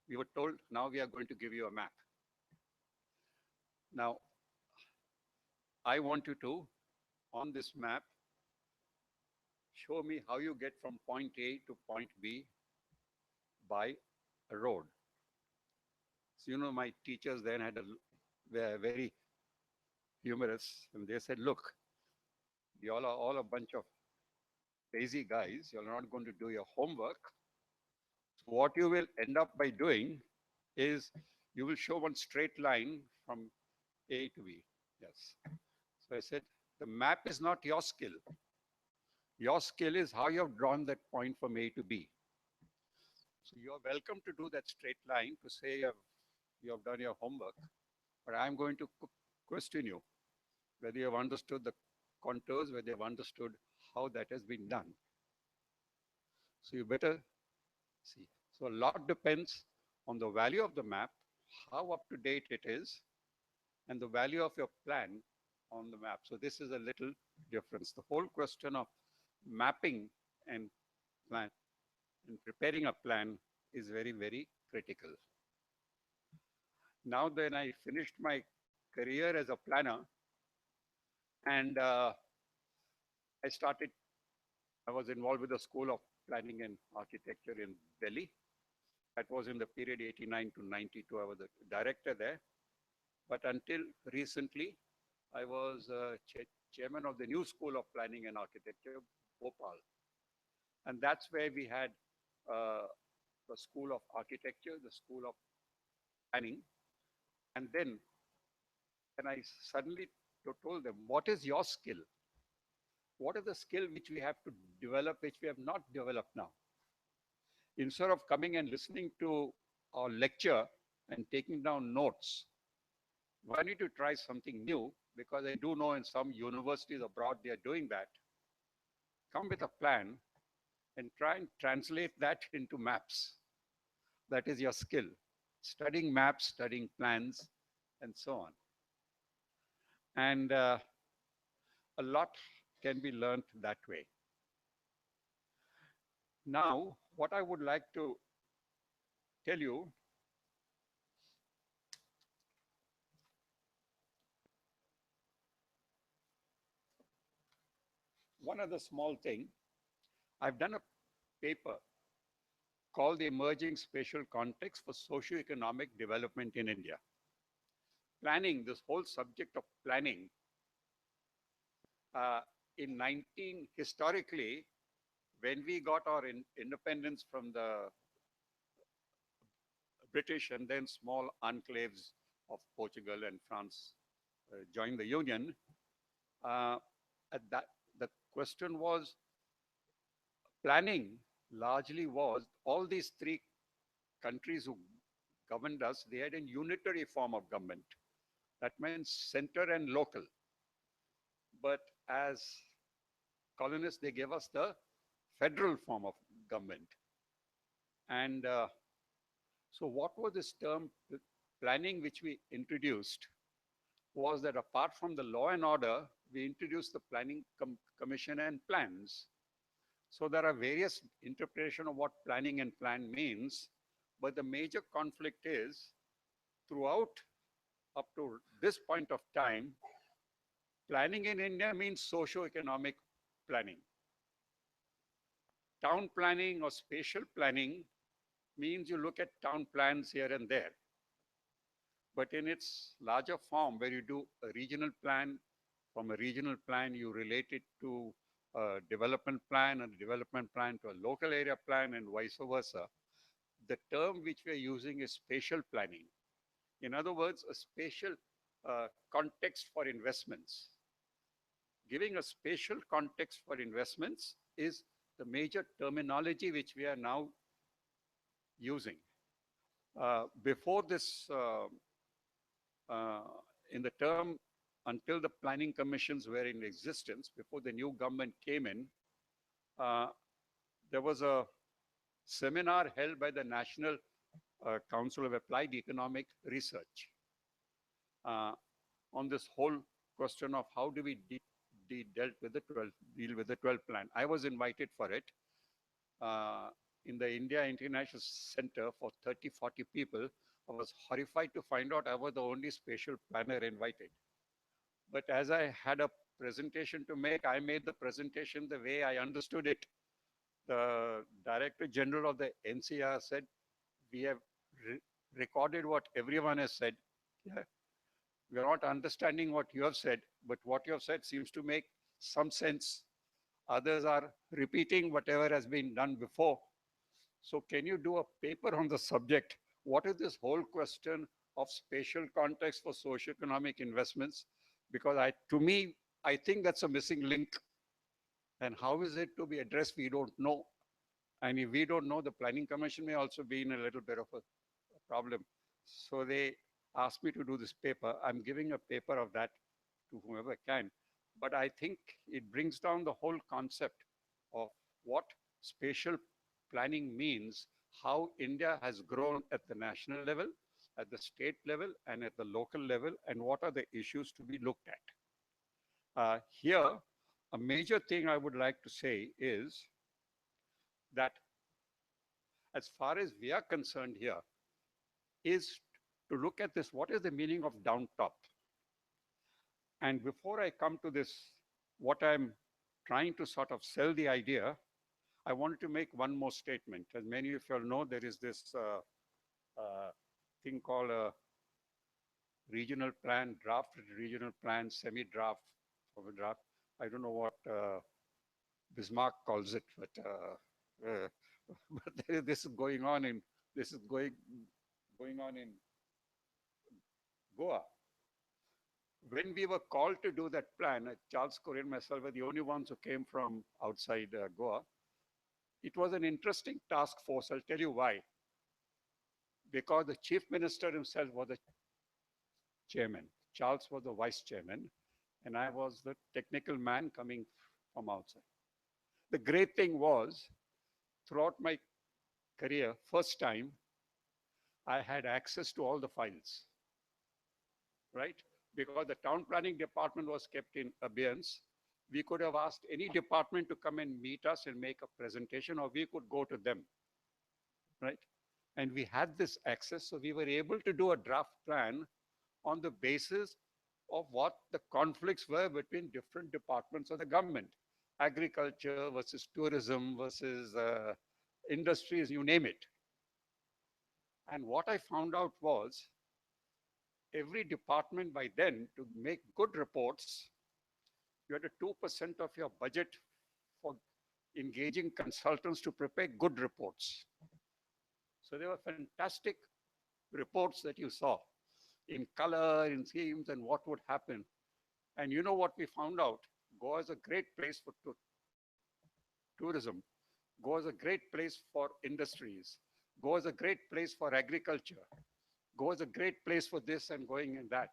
we were told, now we are going to give you a map. Now, I want you to, on this map, show me how you get from point A to point B by a road. So, my teachers then were very humorous, and they said, look, you all are all a bunch of lazy guys. You're not going to do your homework. So what you will end up by doing is you will show one straight line from A to B. Yes. So I said, the map is not your skill. Your skill is how you have drawn that point from A to B. So you're welcome to do that straight line to say you have done your homework, but I'm going to question you whether you have understood the contours, whether you have understood how that has been done. So you better see. So a lot depends on the value of the map, how up to date it is, and the value of your plan on the map. So this is a little difference. The whole question of mapping and plan and preparing a plan is very, very critical. Now then I finished my career as a planner, and I was involved with the School of Planning and Architecture in Delhi. That was in the period 89 to 92. I was the director there. But until recently, I was chairman of the new School of Planning and Architecture, Bhopal. And that's where we had the School of Architecture, the School of Planning. And then I suddenly told them, what is your skill? What is the skill which we have to develop, which we have not developed now? Instead of coming and listening to our lecture and taking down notes, why need to try something new? Because I do know in some universities abroad, they are doing that. Come with a plan and try and translate that into maps. That is your skill. Studying maps, studying plans, and so on. And a lot can be learned that way. Now, what I would like to tell you one other small thing. I've done a paper called The Emerging Spatial Context for Socioeconomic Development in India. Planning, this whole subject of planning, historically, when we got our independence from the British and then small enclaves of Portugal and France joined the Union, the question was, planning largely was all these three countries who governed us, they had a unitary form of government. That means center and local. But as colonists, they gave us the federal form of government. And so what was this term planning which we introduced was that apart from the law and order, we introduced the planning commission and plans. So there are various interpretations of what planning and plan means, but the major conflict is throughout up to this point of time, planning in India means socio-economic planning. Town planning or spatial planning means you look at town plans here and there. But in its larger form, where you do a regional plan, from a regional plan, you relate it to a development plan, and a development plan to a local area plan, and vice versa. The term which we're using is spatial planning. In other words, a spatial context for investments. Giving a spatial context for investments is the major terminology which we are now using. Before this, in the term until the planning commissions were in existence, before the new government came in, there was a seminar held by the National Council of Applied Economic Research on this whole question of how do we deal with the 12 plan. I was invited for it. in the India International Center for 30, 40 people. I was horrified to find out I was the only spatial planner invited. But as I had a presentation to make, I made the presentation the way I understood it. The Director General of the NCR said, we have re recorded what everyone has said. Yeah. We are not understanding what you have said, but what you have said seems to make some sense. Others are repeating whatever has been done before. So can you do a paper on the subject? What is this whole question of spatial context for socioeconomic investments? Because to me, I think that's a missing link. And how is it to be addressed? We don't know. And if we don't know, the Planning Commission may also be in a little bit of a problem. So they asked me to do this paper. I'm giving a paper of that to whoever can. But I think it brings down the whole concept of what spatial planning means, how India has grown at the national level, at the state level, and at the local level, and what are the issues to be looked at. Here, a major thing I would like to say is that as far as we are concerned here, is to look at this, what is the meaning of down top? And before I come to this, what I'm trying to sort of sell the idea, I wanted to make one more statement. As many of you all know, there is this thing called a regional plan, draft regional plan, semi-draft of a draft. I don't know what Bismarck calls it, but this is going on in Goa. When we were called to do that plan, Charles Corey and myself were the only ones who came from outside Goa. It was an interesting task force. I'll tell you why. Because the chief minister himself was the chairman. Charles was the vice chairman, and I was the technical man coming from outside. The great thing was, throughout my career, first time, I had access to all the files, right? Because the town planning department was kept in abeyance. We could have asked any department to come and meet us and make a presentation, or we could go to them, right? And we had this access, so we were able to do a draft plan on the basis of what the conflicts were between different departments of the government. Agriculture versus tourism versus industries, you name it. And what I found out was every department by then, to make good reports, you had a 2% of your budget for engaging consultants to prepare good reports. So they were fantastic reports that you saw in color, in themes, and what would happen. And you know what we found out? Goa is a great place for tourism. Goa is a great place for industries. Goa is a great place for agriculture. Goa is a great place for this and going in that.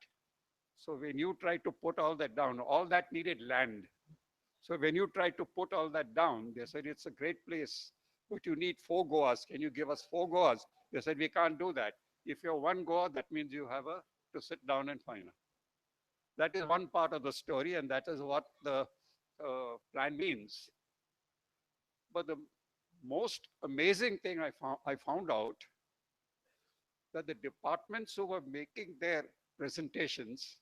So when you try to put all that down, all that needed land. So when you try to put all that down, they said, it's a great place, but you need 4 Goas. Can you give us 4 Goas? They said, we can't do that. If you're 1 Goa, that means you have to sit down and find. That is one part of the story, and that is what the plan means. But the most amazing thing I found out that the departments who were making their presentations,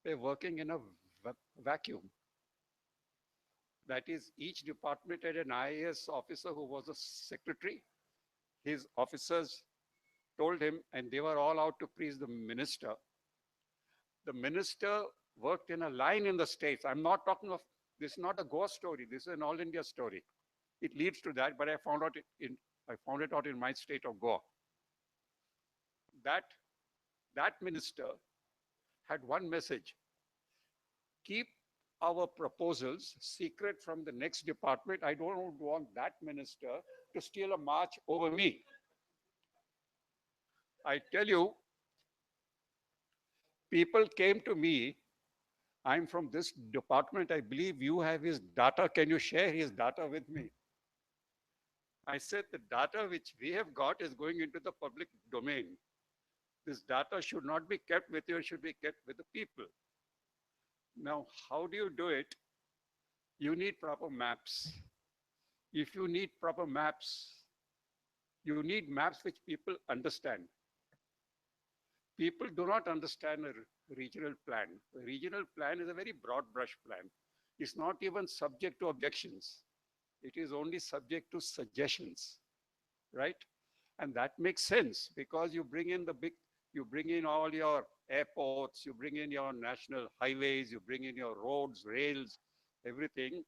they're working in a vacuum. That is, each department had an IAS officer who was a secretary. His officers told him, and they were all out to please the minister. The minister worked in a line in the states. I'm not talking of, this is not a Goa story. This is an all India story. It leads to that, but I found it out in my state of Goa. That minister had one message: keep our proposals secret from the next department. I don't want that minister to steal a march over me. I tell you, people came to me, I'm from this department, I believe you have his data, can you share his data with me? I said, the data which we have got is going into the public domain. This data should not be kept with you, it should be kept with the people. Now, how do you do it? You need proper maps. If you need proper maps, you need maps which people understand. People do not understand a regional plan. A regional plan is a very broad brush plan. It's not even subject to objections. It is only subject to suggestions, right? And that makes sense because you bring in all your airports, you bring in your national highways, you bring in your roads, rails, everything,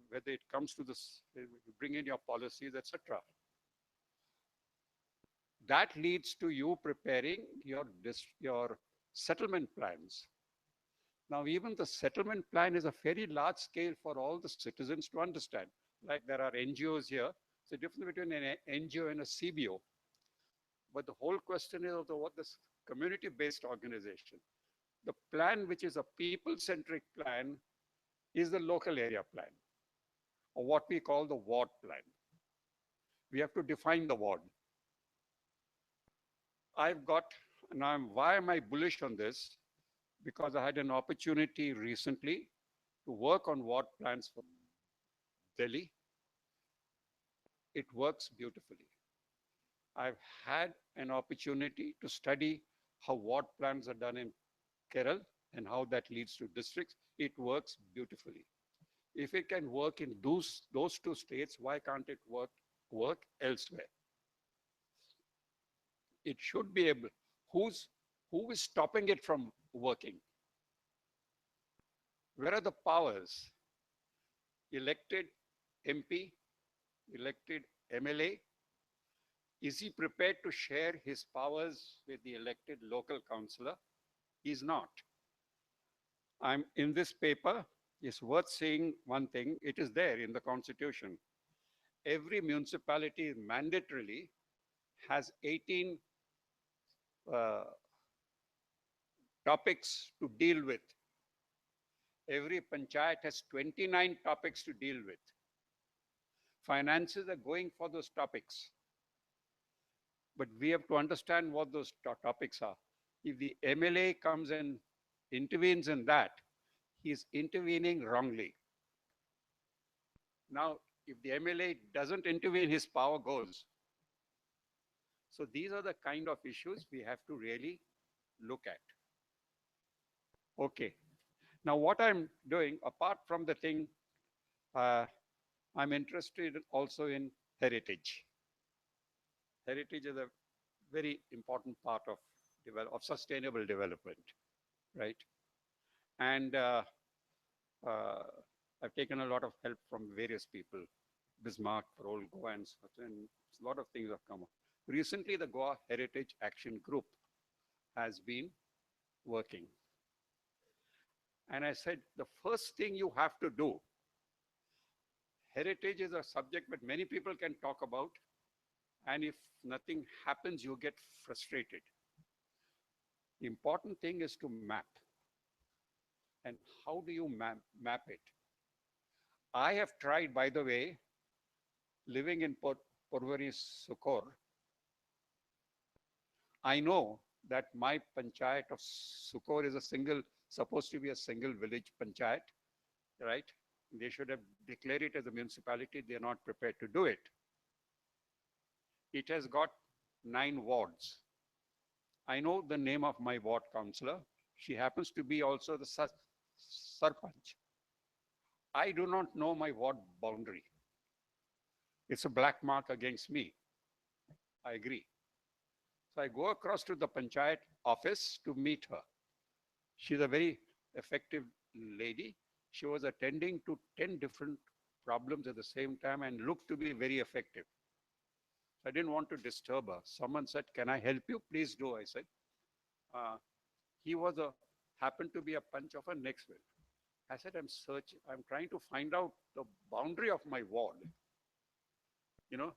whether it comes to this, you bring in your policies, etc. That leads to you preparing your settlement plans. Now, even the settlement plan is a very large scale for all the citizens to understand. Like there are NGOs here. It's a difference between an NGO and a CBO. But the whole question is of what this community-based organization. The plan, which is a people-centric plan, is the local area plan, or what we call the ward plan. We have to define the ward. I've got, now why am I bullish on this? Because I had an opportunity recently to work on ward plans for Delhi. It works beautifully. I've had an opportunity to study how ward plans are done in Kerala and how that leads to districts. It works beautifully. If it can work in those two states, why can't it work elsewhere? It should be able. Who is stopping it from working? Where are the powers? Elected MP, elected MLA, is he prepared to share his powers with the elected local councillor? He's not. I'm in this paper, it's worth saying one thing, it is there in the constitution. Every municipality mandatorily has 18 topics to deal with. Every panchayat has 29 topics to deal with. Finances are going for those topics. But we have to understand what those topics are. If the MLA comes and intervenes in that, he is intervening wrongly. Now, if the MLA doesn't intervene, his power goes. So these are the kind of issues we have to really look at. Okay. Now, what I'm doing, apart from the thing, I'm interested also in heritage. Heritage is a very important part of sustainable development, right? And I've taken a lot of help from various people, Bismarck, Parole, Goa, and a lot of things have come up. Recently, the Goa Heritage Action Group has been working. And I said, the first thing you have to do, heritage is a subject that many people can talk about, and if nothing happens, you get frustrated. The important thing is to map. And how do you map it? I have tried, by the way, living in Porvari Sukor. I know that my panchayat of Sukor is supposed to be a single village panchayat, right? They should have declared it as a municipality. They're not prepared to do it. It has got 9 wards. I know the name of my ward councillor. She happens to be also the Sarpanch. I do not know my ward boundary. It's a black mark against me. I agree. So I go across to the panchayat office to meet her. She's a very effective lady. She was attending to 10 different problems at the same time and looked to be very effective. I didn't want to disturb her. Someone said, "Can I help you?" "Please do," I said. He happened to be a punch of a next will. I said, I'm trying to find out the boundary of my ward. You know,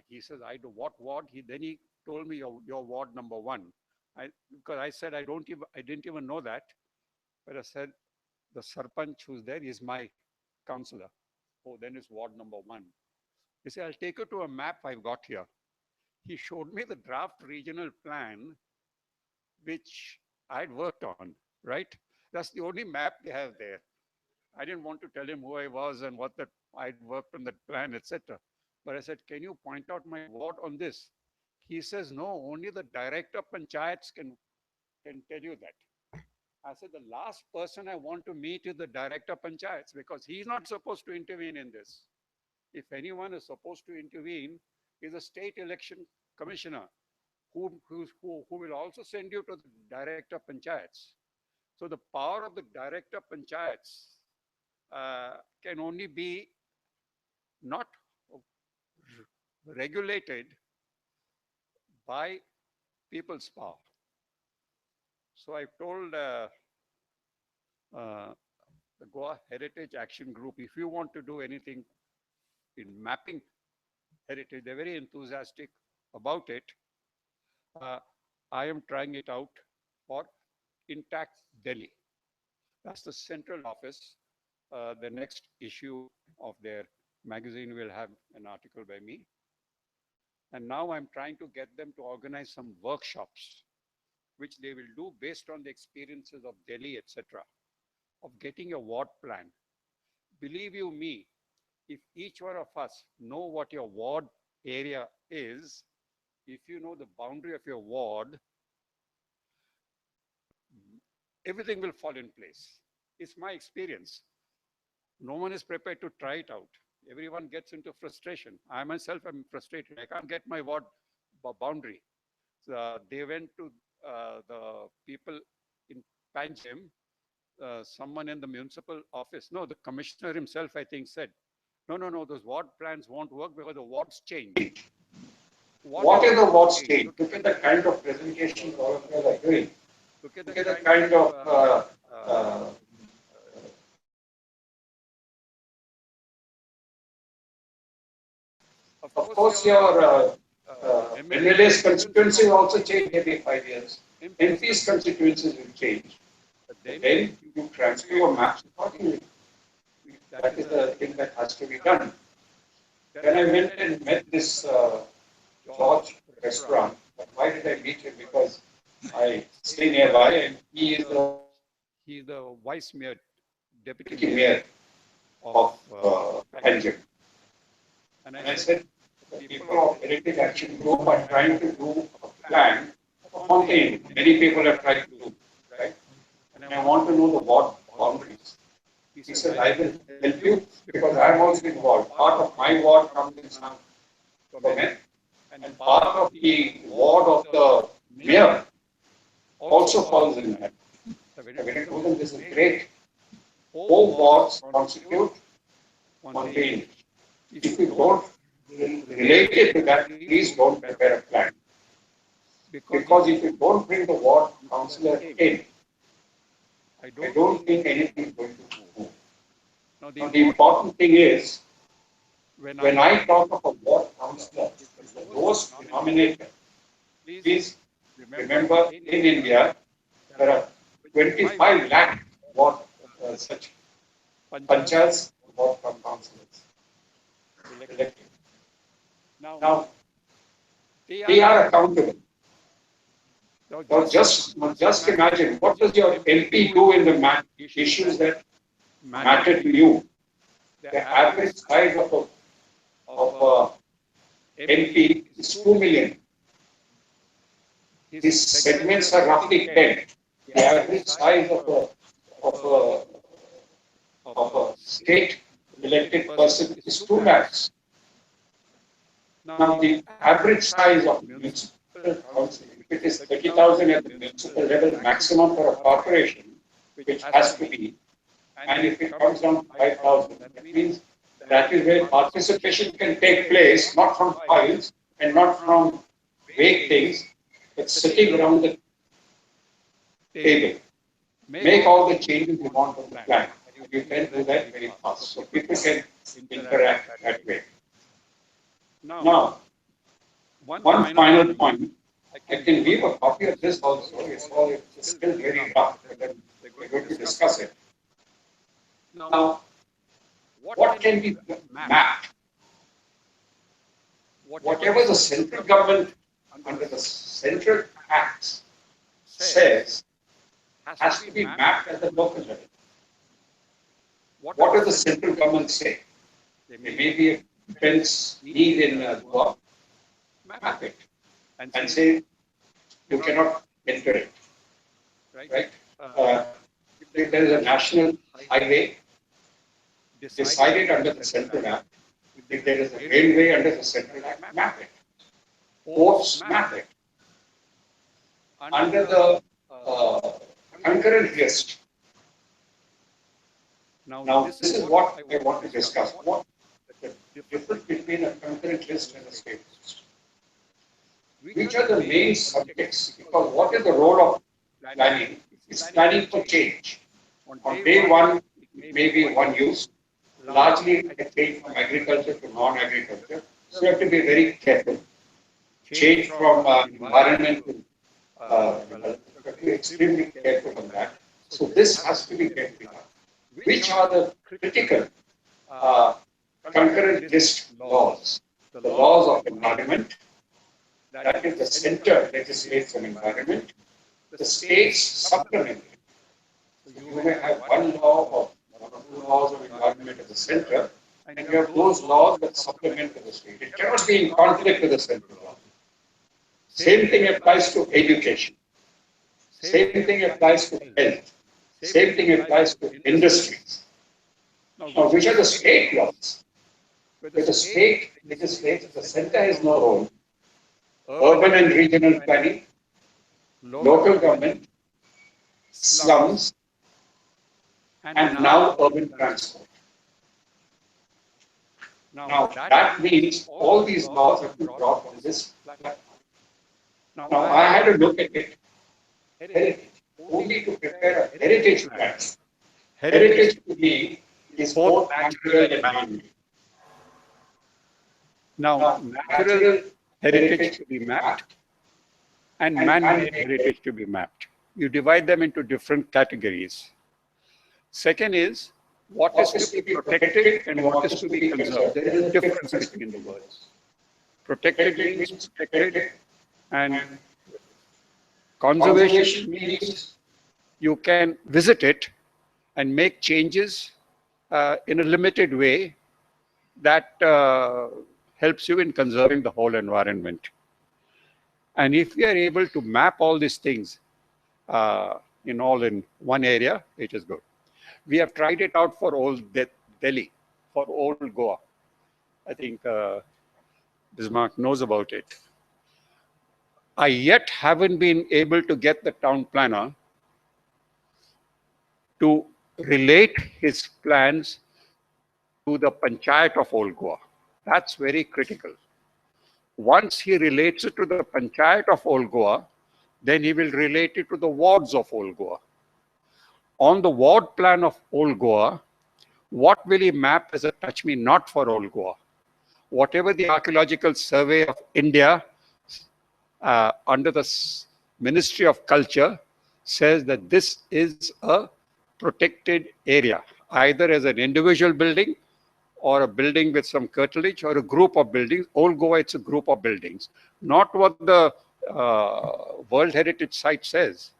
he says, what ward? Then he told me your ward number 1. Because I said, I didn't even know that. But I said, the Sarpanch who's there is my councillor. Oh, then it's ward number 1. He said, I'll take you to a map I've got here. He showed me the draft regional plan, which I'd worked on, right? That's the only map they have there. I didn't want to tell him who I was and what that I'd worked on that plan, etc. But I said, can you point out my ward on this? He says, no, only the director panchayats can tell you that. I said, the last person I want to meet is the director panchayats because he's not supposed to intervene in this. If anyone is supposed to intervene, is a state election commissioner who will also send you to the director panchayats. So the power of the director panchayats can only be not regulated by people's power. So I told uh, the Goa Heritage Action Group, if you want to do anything in mapping heritage, they're very enthusiastic about it. Uh, I am trying it out for Intact Delhi. That's the central office. The next issue of their magazine will have an article by me. And now I'm trying to get them to organize some workshops, which they will do based on the experiences of Delhi, etc., of getting a ward plan. Believe you me, if each one of us know what your ward area is, if you know the boundary of your ward, everything will fall in place. It's my experience. No one is prepared to try it out. Everyone gets into frustration. I myself am frustrated. I can't get my ward boundary. So they went to the people in Panjim, someone in the municipal office. No, the commissioner himself, I think, said, no, those ward plans won't work because the wards change. What is the wards change? Look at the kind of presentations all of you are doing. Look at Look the at the kind kind of of of course, your MLA's constituency will also change every 5 years. MP's constituencies will change. But then you transfer your maps accordingly. That is the thing that has to be done. Then I went and met this George restaurant. But why did I meet him? Because I stay nearby and he's the vice mayor, deputy deputy mayor mayor of of Panjim. Panjim. And And I I said, said, the people of Heritage Action Group are trying to do a plan, a fountain. Many people are trying to do, right? And I want to know the ward boundaries. He said, I will help you because I am also involved. Part of my ward comes in some domain, and part of the ward of the mayor also falls in that. So when I told them this is great, 4 wards constitute one range. If you don't relate it to that, please don't prepare a plan. Because if you don't bring the ward councillor in, I don't think anything is going to move. Now, the important thing is, when I talk of a ward councillor, it's the lowest denominator. Please remember, in India, there are 25 lakh ward such panchayats, ward councillors elected. Now, they are accountable. Now, just imagine, what does your MP do in the issues that matter to you? The average size of MP is 2 million. His segments are roughly 10. The average size of a state elected person is 2 lakhs. Now, the average size of municipal council, if it is 30,000 at the municipal level maximum for a corporation, which has to be, and if it comes down to 5,000, that means that is where participation can take place, not from files and not from vague things, but sitting around the table. Make all the changes you want on the plan. And you can do that very fast. So people can interact that way. Now, one final point. I can leave a copy of this also. It's still very rough, but then we're going to discuss it. Now, what can be mapped? Whatever the central government under the Central Acts says has to be mapped at the local level. what does the central government say? There may be a defense need in Goa, map it and say you cannot enter it, right? Uh, if there is a national highway decided under the Central Act, if there is a railway under the Central Act, map it. Ports, map it. Under the concurrent list. Now, this is what I want to discuss. What the difference between a concurrent list and a state list? Which are the main subjects? Because what is the role of planning? It's planning for change. On day one, it may be one use. Largely, I change from agriculture to non-agriculture. So you have to be very careful. Change from environment to development. You have to be extremely careful on that. So this has to be carefully done. Which are the critical concurrent list laws? The laws of environment, that is the center legislates on environment. The states supplement it. So you may have one law or one or two laws of environment at the center, and you have those laws that supplement to the state. It cannot be in conflict with the central law. Same thing applies to education. Same thing applies to health. Same thing applies to industries. Now, which are the state laws? Where the state legislates, the center has no role. Urban and regional planning, local government, slums, and now urban transport. Now, that means all these laws have been brought on this platform. Now, I had to look at it, heritage, only to prepare a heritage plan. Heritage to me is both natural and man-made. Now, natural heritage to be mapped and man-made heritage to be mapped. You divide them into different categories. Second is what is to be protected and what is to be conserved. There is a difference between the words. Protected means protected, and conservation means you can visit it and make changes in a limited way that helps you in conserving the whole environment. And if we are able to map all these things in one area, it is good. We have tried it out for old Delhi, for old Goa. I think Bismarck knows about it. I yet haven't been able to get the town planner to relate his plans to the Panchayat of Old Goa. That's very critical. Once he relates it to the Panchayat of Old Goa, then he will relate it to the wards of Old Goa. On the ward plan of Old Goa, what will he map as a touch me not for Old Goa? Whatever the Archaeological Survey of India under the Ministry of Culture says that this is a protected area, either as an individual building or a building with some curtilage or a group of buildings. Old Goa, it's a group of buildings, not what the World Heritage Site says.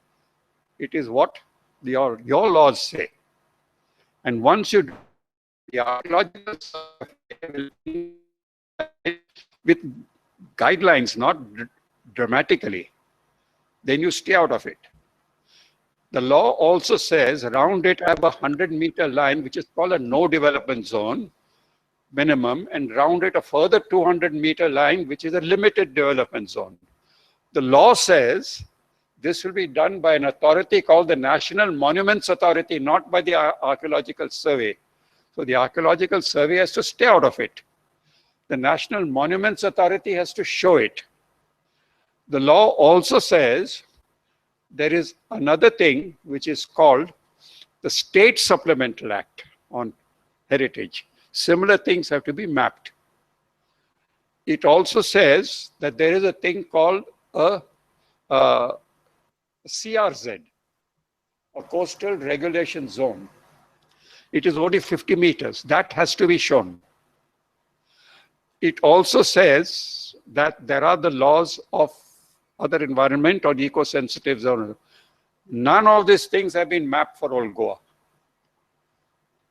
It is what your laws say. And once you do, the archaeological survey with guidelines, not dramatically, then you stay out of it. The law also says around it I have a 100-meter line, which is called a no development zone minimum, and round it a further 200-meter line, which is a limited development zone. The law says this will be done by an authority called the National Monuments Authority, not by the Archaeological Survey. So the Archaeological Survey has to stay out of it. The National Monuments Authority has to show it. The law also says there is another thing which is called the State Supplemental Act on Heritage. Similar things have to be mapped. It also says that there is a thing called a CRZ, a Coastal Regulation Zone. It is only 50 meters. That has to be shown. It also says that there are the laws of other environment or eco-sensitive zone. None of these things have been mapped for Old Goa.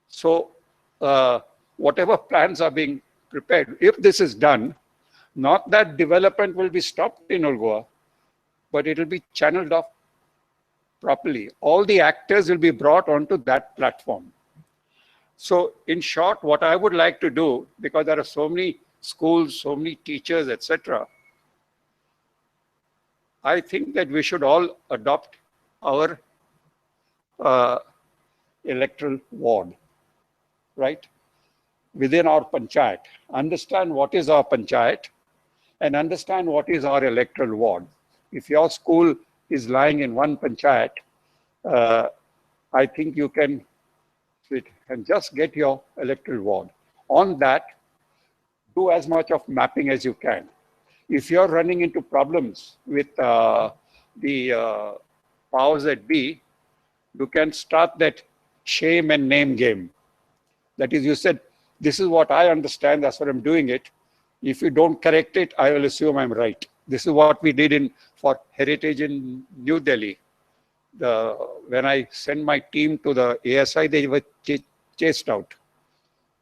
So whatever plans are being prepared, if this is done, not that development will be stopped in Goa, but it will be channeled off properly. All the actors will be brought onto that platform. So in short, what I would like to do, because there are so many schools, so many teachers, etc., I think that we should all adopt our uh, electoral ward, right? Within our panchayat. Understand what is our panchayat and understand what is our electoral ward. If your school is lying in one panchayat, uh, I think you can sit and just get your electoral ward. On that, do as much of mapping as you can. If you're running into problems with the powers that be, you can start that shame and name game. That is, you said, this is what I understand, that's what I'm doing it. If you don't correct it, I will assume I'm right. This is what we did for Heritage in New Delhi. When I sent my team to the ASI, they were chased out.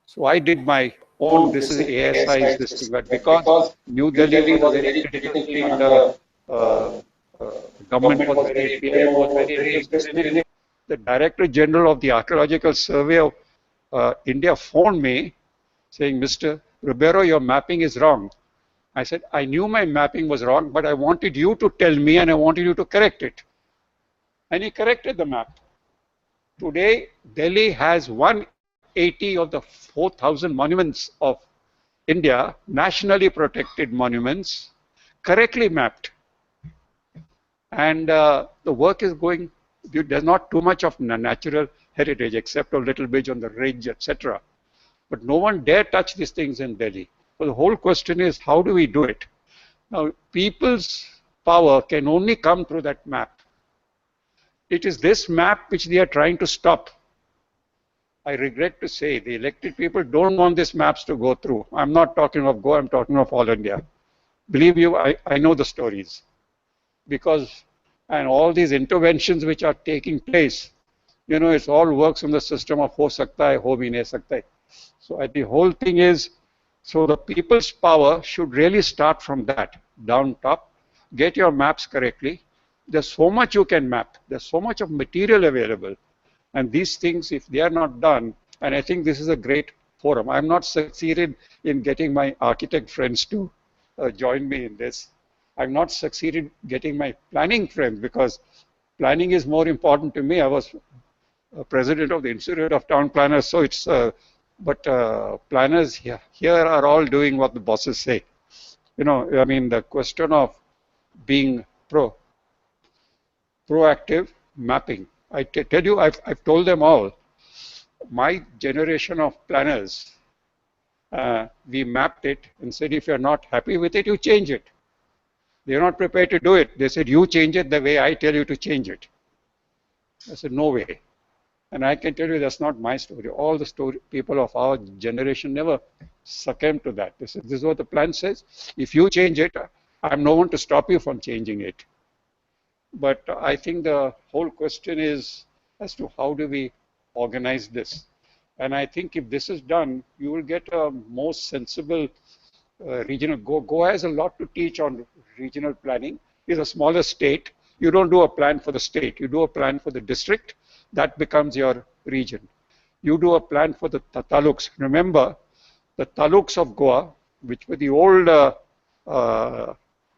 So I did my own, this is ASI's this thing, but because New Delhi was a very critical thing under uh, uh, government was very, PM was very interested in it. The Director General of the Archaeological Survey of India phoned me saying, Mr. Ribeiro, your mapping is wrong. I said, I knew my mapping was wrong, but I wanted you to tell me and I wanted you to correct it. And he corrected the map. Today, Delhi has 180 of the 4,000 monuments of India, nationally protected monuments, correctly mapped. And the work is going, there's not too much of natural heritage except a little bit on the ridge, etc. But no one dare touch these things in Delhi. So the whole question is, how do we do it? Now, people's power can only come through that map. It is this map which they are trying to stop. I regret to say the elected people don't want these maps to go through. I'm not talking of Goa, I'm talking of all India. Believe you, I know the stories. Because, and all these interventions which are taking place, you know, it all works on the system of ho sakta hai, ho bhi nahi sakta hai. So the whole thing is, so the people's power should really start from that, down top. Get your maps correctly. There's so much you can map. There's so much of material available. And these things, if they are not done, and I think this is a great forum. I'm not succeeded in getting my architect friends to join me in this. I've not succeeded getting my planning friends because planning is more important to me. I was president of the Institute of Town Planners, so it's, but planners here are all doing what the bosses say. You know, I mean, the question of being proactive mapping. I tell you, I've told them all, my generation of planners, we mapped it and said, if you're not happy with it, you change it. They're not prepared to do it. They said, you change it the way I tell you to change it. I said, no way. And I can tell you that's not my story. All the people of our generation never succumbed to that. They said, this is what the plan says. If you change it, I'm no one to stop you from changing it. But I think the whole question is as to how do we organize this. And I think if this is done, you will get a more sensible regional. Goa has a lot to teach on regional planning. It's a smaller state. You don't do a plan for the state. You do a plan for the district. That becomes your region. You do a plan for the taluks. Remember, the taluks of Goa, which were the old,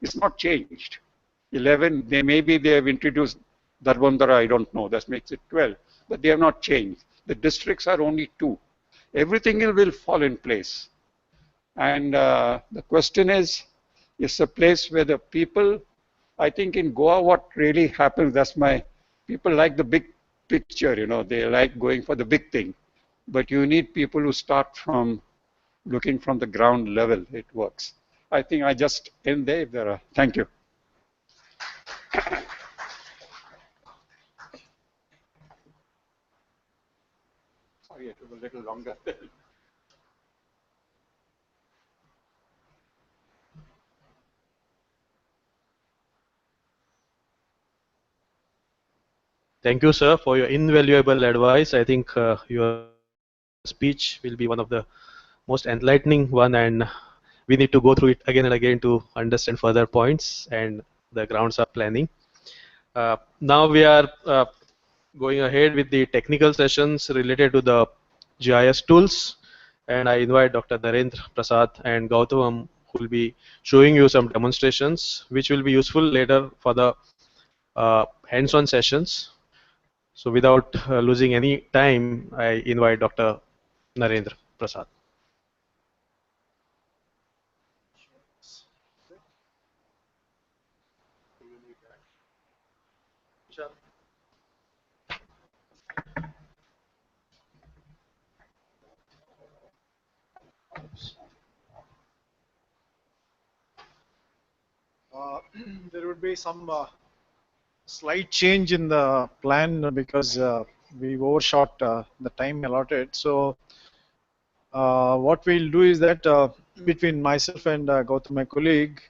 it's not changed. 11, maybe they have introduced Darbandara, I don't know, that makes it 12, but they have not changed. The districts are only 2. Everything will fall in place. And the question is, it's a place where the people, I think in Goa, what really happens, that's people like the big picture, you know, they like going for the big thing. But you need people who start from looking from the ground level, it works. I think I just end there if there are. Thank you. Sorry, it took a little longer. Thank you, sir, for your invaluable advice. I think you are speech will be one of the most enlightening one, and we need to go through it again and again to understand further points and the grounds of planning. Now we are going ahead with the technical sessions related to the GIS tools, and I invite Dr. Narendra Prasad and Gautam, who will be showing you some demonstrations which will be useful later for the hands-on sessions. So without losing any time, I invite Dr. Narendra Prasad. Uh, there would be some slight change in the plan because we overshot the time allotted. So what we'll do is that between myself and Gautam, my colleague,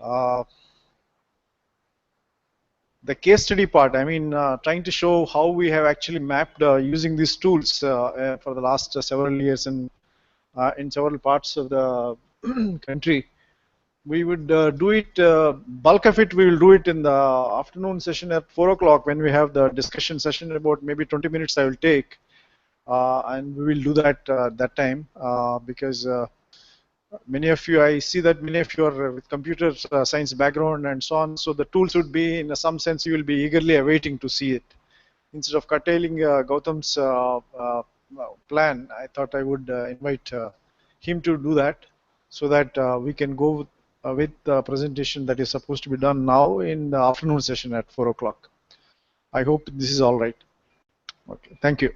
uh, the case study part, I mean, trying to show how we have actually mapped using these tools for the last several years in several parts of the country. We would do it, bulk of it, we will do it in the afternoon session at 4 o'clock when we have the discussion session. About maybe 20 minutes I will take, and we will do that that time because many of you, I see that many of you are with computer science background and so on. So the tools would be, in some sense, you will be eagerly awaiting to see it. Instead of curtailing Gautam's plan, I thought I would invite him to do that so that we can go with the presentation that is supposed to be done now in the afternoon session at 4 o'clock. I hope this is all right. Okay, thank you.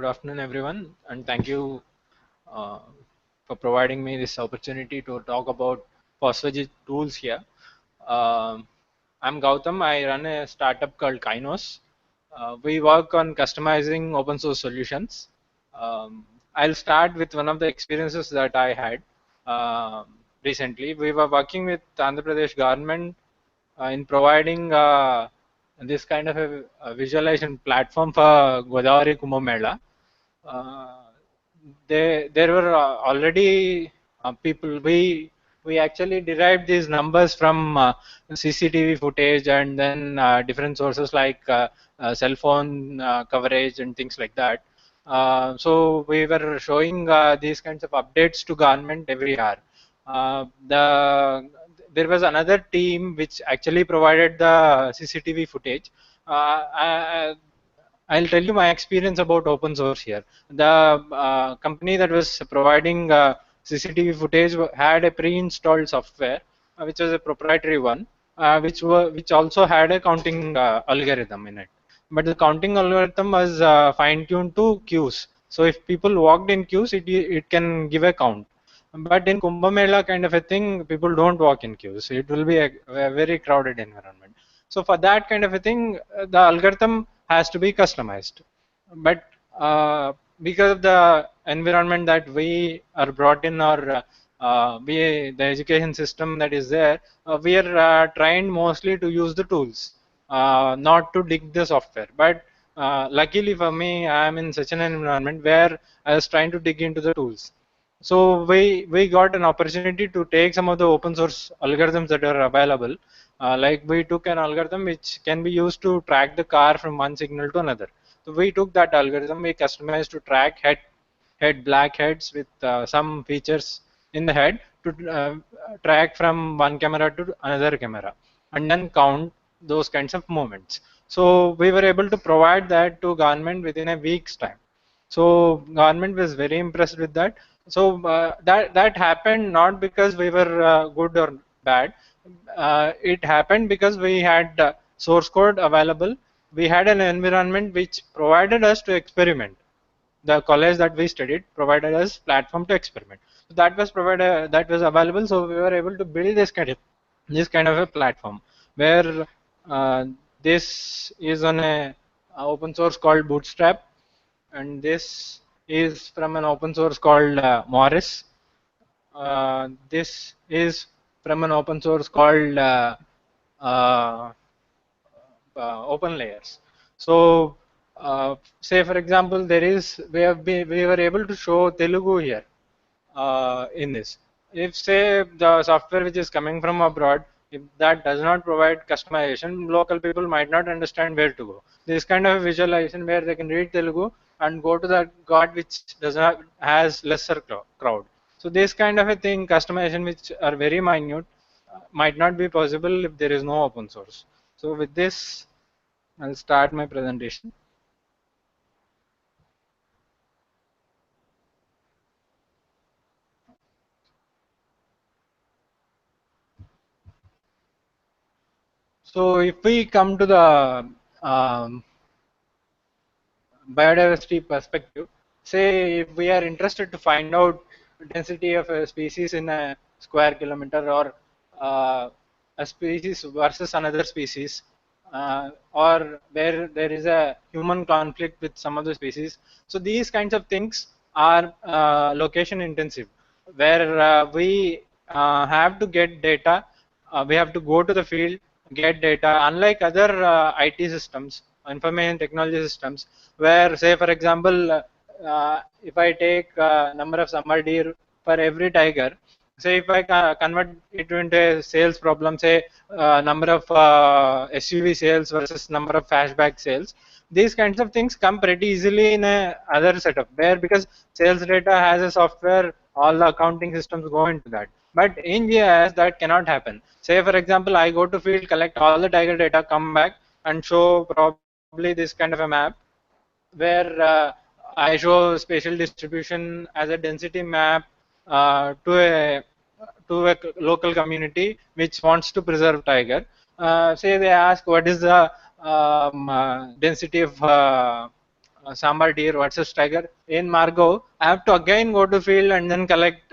Good afternoon, everyone, and thank you uh, for providing me this opportunity to talk about phosphagic tools here. Um, I'm Gautam. I run a startup called Kainos. We work on customizing open source solutions. I'll start with one of the experiences that I had recently. We were working with Andhra Pradesh government in providing this kind of a visualization platform for Godavari Kumbh Mela. Uh, there were already people. We actually derived these numbers from CCTV footage and then different sources like cell phone coverage and things like that. So we were showing these kinds of updates to government every hour. There was another team which actually provided the CCTV footage. I'll tell you my experience about open source here. The company that was providing CCTV footage had a pre-installed software, which was a proprietary one, which also had a counting algorithm in it. But the counting algorithm was fine-tuned to queues. So if people walked in queues, it can give a count. But in Kumbh Mela kind of a thing, people don't walk in queues. So it will be a very crowded environment. So for that kind of a thing, the algorithm has to be customized. But because of the environment that we are brought in, or the education system that is there, we are trained mostly to use the tools, not to dig the software. But luckily for me, I am in such an environment where I was trying to dig into the tools. So we got an opportunity to take some of the open source algorithms that are available. Like we took an algorithm which can be used to track the car from one signal to another. So we took that algorithm, we customized to track black heads with some features in the head to track from one camera to another camera, and then count those kinds of movements. So we were able to provide that to government within a week's time. So government was very impressed with that. So that happened not because we were good or bad. It happened because we had source code available. We had an environment which provided us to experiment. The college that we studied provided us platform to experiment. So that was provided, that was available. So we were able to build this kind of a platform where uh, this is on a open source called Bootstrap, and this is from an open source called Morris. This is from an open source called uh, open layers. So, say for example, we were able to show Telugu here in this. If say the software which is coming from abroad, if that does not provide customization, local people might not understand where to go. This kind of visualization where they can read Telugu and go to the god which does not has lesser crowd. So this kind of a thing, customization which are very minute, might not be possible if there is no open source. So with this, I'll start my presentation. So if we come to the biodiversity perspective, say if we are interested to find out density of a species in a square kilometer, or a species versus another species, or where there is a human conflict with some of the species. So these kinds of things are location intensive, where we have to get data. We have to go to the field, get data. Unlike other IT systems, information technology systems, where say for example, if I take number of summer deer for every tiger, say if I convert it into a sales problem, say number of SUV sales versus number of fastback sales, these kinds of things come pretty easily in a other setup, where because sales data has a software, all the accounting systems go into that. But in GIS that cannot happen. Say for example, I go to field, collect all the tiger data, come back and show probably this kind of a map, where I show spatial distribution as a density map to a local community which wants to preserve tiger. Say they ask what is the density of sambar deer versus tiger in Margo, I have to again go to field and then collect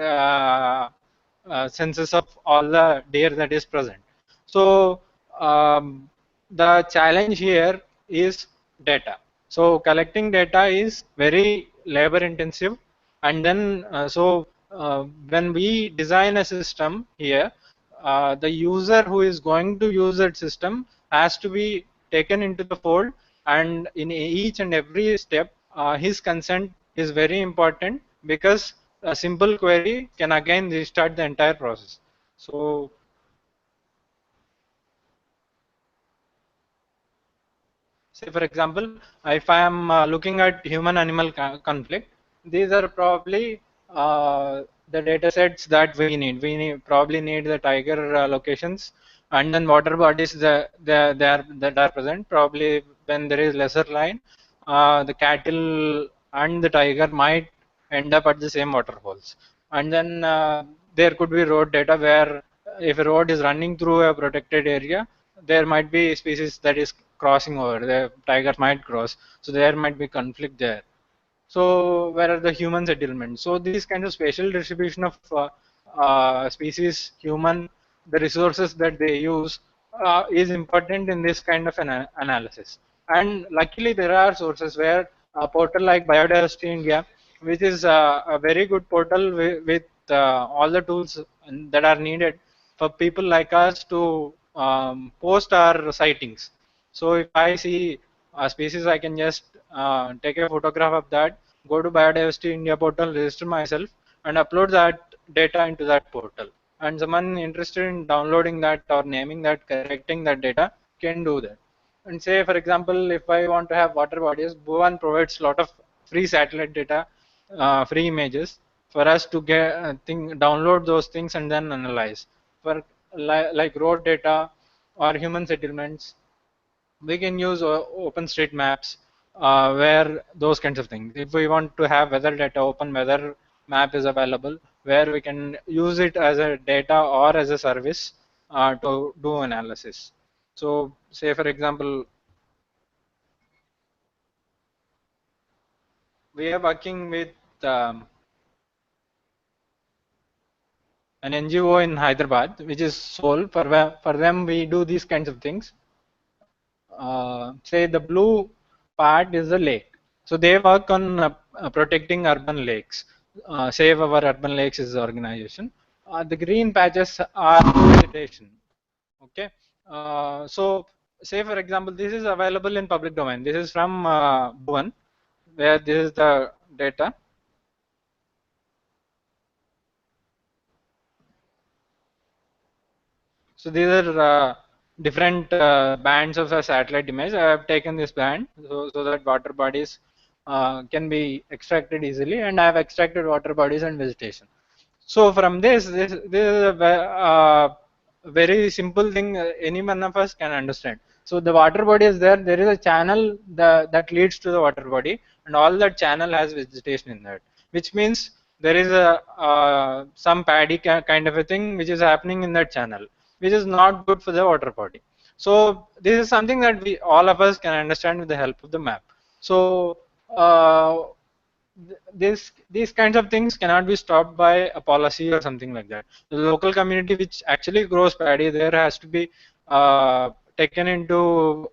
census of all the deer that is present. So the challenge here is data. So collecting data is very labor intensive, and then when we design a system here, the user who is going to use that system has to be taken into the fold, and in each and every step his consent is very important, because a simple query can again restart the entire process. So say for example, if I am looking at human animal conflict, these are probably the data sets that we need. Probably need the tiger locations, and then water bodies that are present. Probably when there is lesser line, the cattle and the tiger might end up at the same waterfalls. And then there could be road data where if a road is running through a protected area, there might be species that is crossing over. The tiger might cross, so there might be conflict there. So where are the human settlements? So these kinds of spatial distribution of species, human, the resources that they use is important in this kind of an analysis. And luckily there are sources where a portal like Biodiversity India, which is a very good portal with all the tools that are needed for people like us to post our sightings. So if I see a species, I can just take a photograph of that, go to Biodiversity India portal, register myself, and upload that data into that portal. And someone interested in downloading that or naming that, correcting that data can do that. And say, for example, if I want to have water bodies, Bhuvan provides a lot of free satellite data, free images for us to get download those things and then analyze. For like road data or human settlements, we can use OpenStreetMaps where those kinds of things. If we want to have weather data, Open Weather Map is available where we can use it as a data or as a service to do analysis. So say for example, we are working with an NGO in Hyderabad, which is Soul. For them, we do these kinds of things. Say the blue part is the lake. So they work on protecting urban lakes. Save Our Urban Lakes is the organization. The green patches are vegetation. Okay. So say for example, this is available in public domain. This is from Bhuvan, where this is the data. So these are different bands of a satellite image. I have taken this band so that water bodies can be extracted easily, and I have extracted water bodies and vegetation. So from this is a very simple thing any one of us can understand. So the water body is there. There is a channel that leads to the water body, and all that channel has vegetation in that, which means there is a some paddy kind of a thing which is happening in that channel, which is not good for the water body. So this is something that we all of us can understand with the help of the map. So these kinds of things cannot be stopped by a policy or something like that. The local community which actually grows paddy there has to be taken into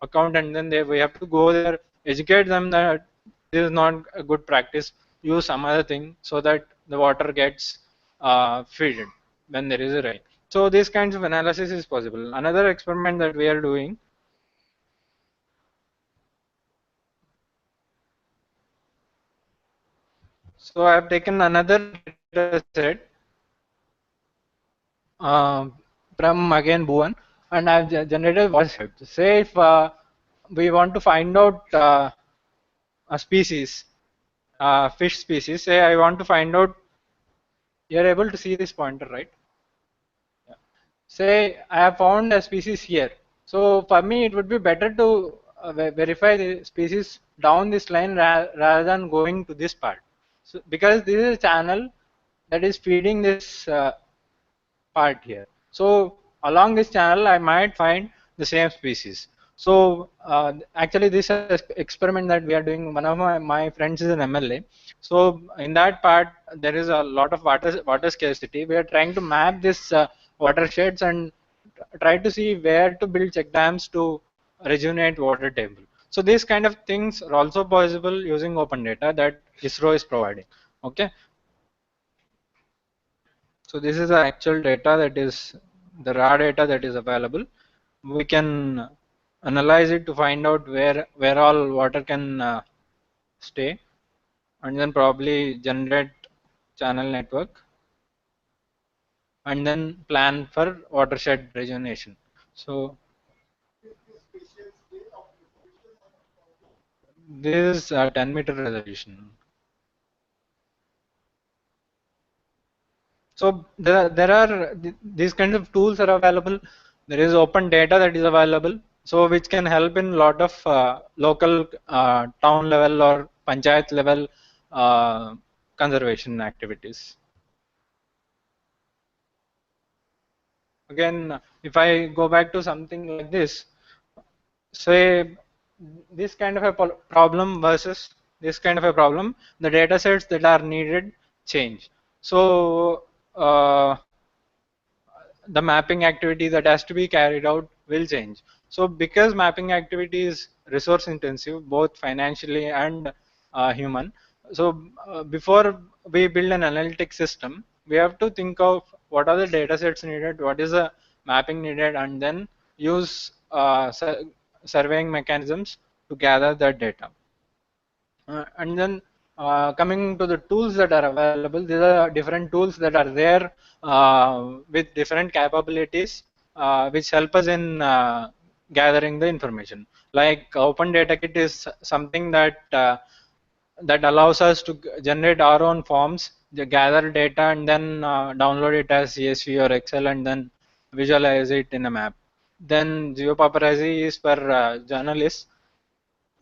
account, and then we have to go there, educate them that this is not a good practice. Use some other thing so that the water gets filled when there is a rain. So these kinds of analysis is possible. Another experiment that we are doing. So I have taken another data set uh, from again Bhuvan, and I've generated voice script. Say if we want to find out a species, fish species. Say I want to find out. You're able to see this pointer, right? Yeah. Say I have found a species here. So for me, it would be better to verify the species down this line rather than going to this part. So because this is a channel that is feeding this part here. So along this channel, I might find the same species. So actually, this experiment that we are doing, one of my friends is an MLA. So in that part, there is a lot of water scarcity. We are trying to map this watersheds and try to see where to build check dams to rejuvenate water table. So these kind of things are also possible using open data that ISRO is providing. Okay. So this is the actual data that is the raw data that is available. We can analyze it to find out where all water can stay, and then probably generate channel network, and then plan for watershed rejuvenation. So this is 10-meter resolution. So there are these kinds of tools are available. There is open data that is available, so which can help in a lot of local town level or panchayat level conservation activities. Again, if I go back to something like this, say this kind of a problem versus this kind of a problem, the data sets that are needed change. So the mapping activity that has to be carried out will change. So because mapping activity is resource intensive, both financially and human, so before we build an analytic system, we have to think of what are the data sets needed, what is the mapping needed, and then use surveying mechanisms to gather that data. And then coming to the tools that are available, these are different tools that are there with different capabilities, which help us in gathering the information. Like Open Data Kit is something that that allows us to generate our own forms, gather data, and then download it as CSV or Excel, and then visualize it in a map. Then Geopaparazzi is for journalists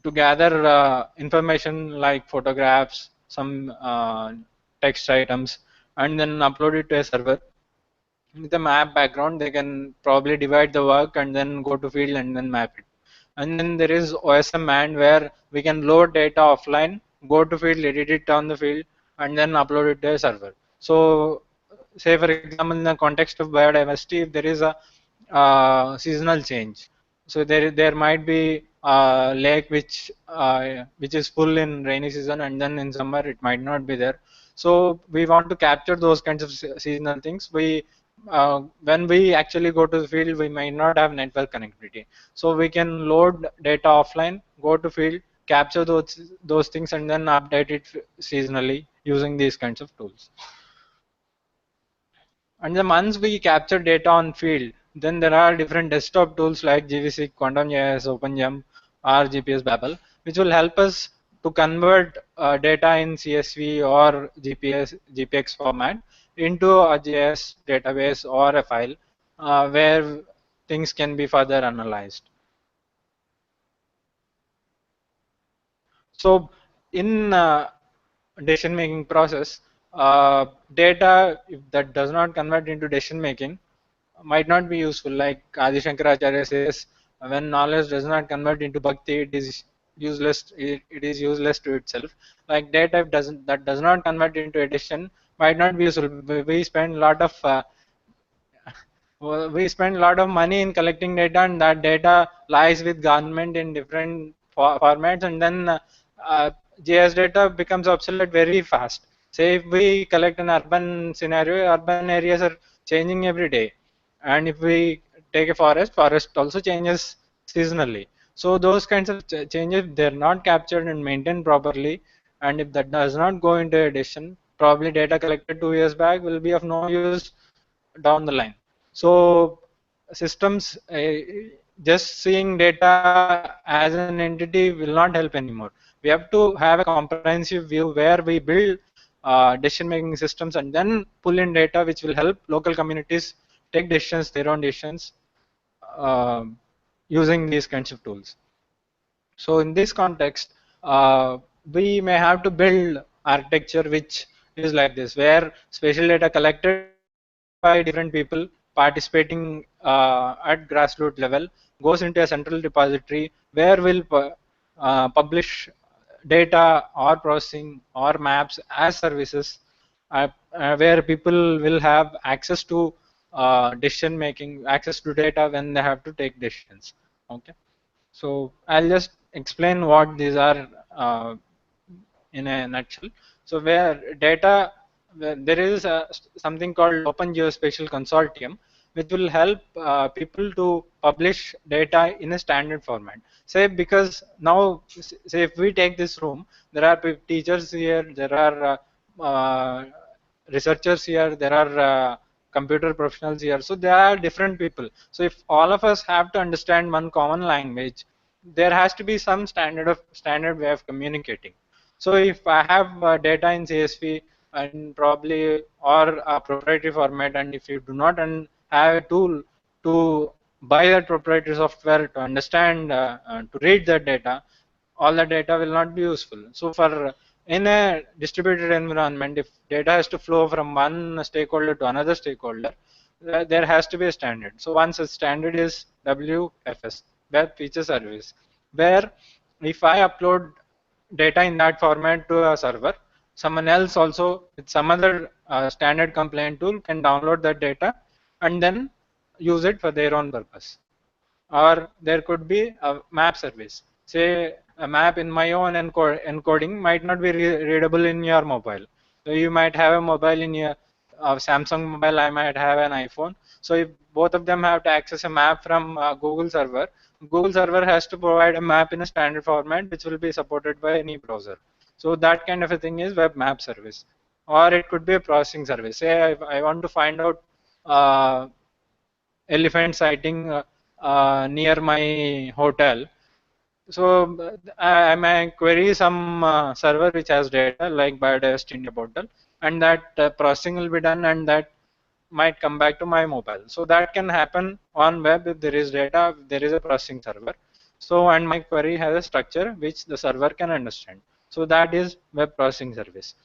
to gather information like photographs, some text items, and then upload it to a server. With the map background, they can probably divide the work and then go to field and then map it. And then there is OSM and where we can load data offline, go to field, edit it on the field, and then upload it to a server. So say for example, in the context of biodiversity, if there is a seasonal change, so there might be a lake which is full in rainy season, and then in summer it might not be there. So we want to capture those kinds of seasonal things. When we actually go to the field, we might not have network connectivity, so we can load data offline, go to field, capture those things, and then update it seasonally using these kinds of tools. And then once we capture data on field, then there are different desktop tools like GVC, QuantumJS, OpenJump, or GPS Babel, which will help us to convert data in CSV or GPX format into a JS database or a file where things can be further analyzed. So in decision making process, data if that does not convert into decision making might not be useful. Like Adi Shankaracharya says, when knowledge does not convert into bhakti, it is useless. It is useless to itself. Like data if that does not convert into a decision might not be useful. We spend a lot of well, we spend a lot of money in collecting data, and that data lies with government in different formats, and then uh, GIS data becomes obsolete very fast. Say if we collect an urban scenario, urban areas are changing every day, and if we take a forest also changes seasonally. So those kinds of changes, they're not captured and maintained properly, and if that does not go into a decision, probably data collected 2 years back will be of no use down the line. So systems, just seeing data as an entity will not help anymore. We have to have a comprehensive view where we build decision making systems and then pull in data which will help local communities take decisions, their own decisions, uh, using these kinds of tools. So in this context, we may have to build architecture which is like this, where spatial data collected by different people participating at grassroots level goes into a central repository where we'll publish data or processing or maps as services, where people will have access to decision making, access to data when they have to take decisions. Okay, so I'll just explain what these are in a nutshell. So where data, there is something called Open Geospatial Consortium, which will help people to publish data in a standard format. Say, because now, say if we take this room, there are teachers here, there are researchers here, there are computer professionals here. So there are different people. So if all of us have to understand one common language, there has to be some standard way of communicating. So if I have data in CSV and probably or a proprietary format, and if you do not have a tool to buy that proprietary software to understand, to read that data, all the data will not be useful. So for in a distributed environment, if data has to flow from one stakeholder to another stakeholder, there has to be a standard. So one such standard is WFS, Web Feature Service, where if I upload data in that format to a server, someone else also with some other standard compliant tool can download that data and then use it for their own purpose. Or there could be a map service. Say a map in my own encoding might not be readable in your mobile. So you might have a mobile in your Samsung mobile, I might have an iPhone. So if both of them have to access a map from Google server, Google server has to provide a map in a standard format which will be supported by any browser. So that kind of a thing is web map service. Or it could be a processing service. Say I want to find out uh, elephant sighting near my hotel. So I may query some server which has data like Biodiversity India portal, and that processing will be done, and that might come back to my mobile. So that can happen on web if there is data, if there is a processing server. So and my query has a structure which the server can understand. So that is web processing service.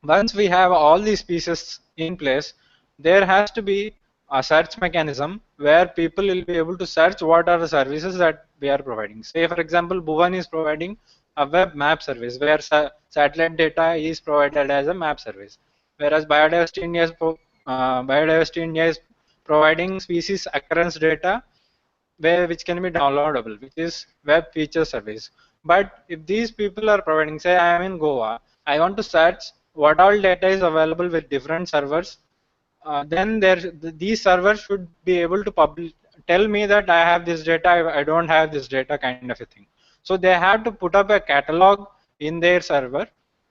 Once we have all these pieces in place, there has to be a search mechanism where people will be able to search what are the services that we are providing. Say, for example, Bhuvan is providing a web map service where satellite data is provided as a map service, whereas Biodiversity India is providing species occurrence data which can be downloadable, which is web feature service. But if these people are providing, say I am in Goa, I want to search what all data is available with different servers, then these servers should be able to tell me that I have this data, I don't have this data, kind of a thing. So they have to put up a catalog in their server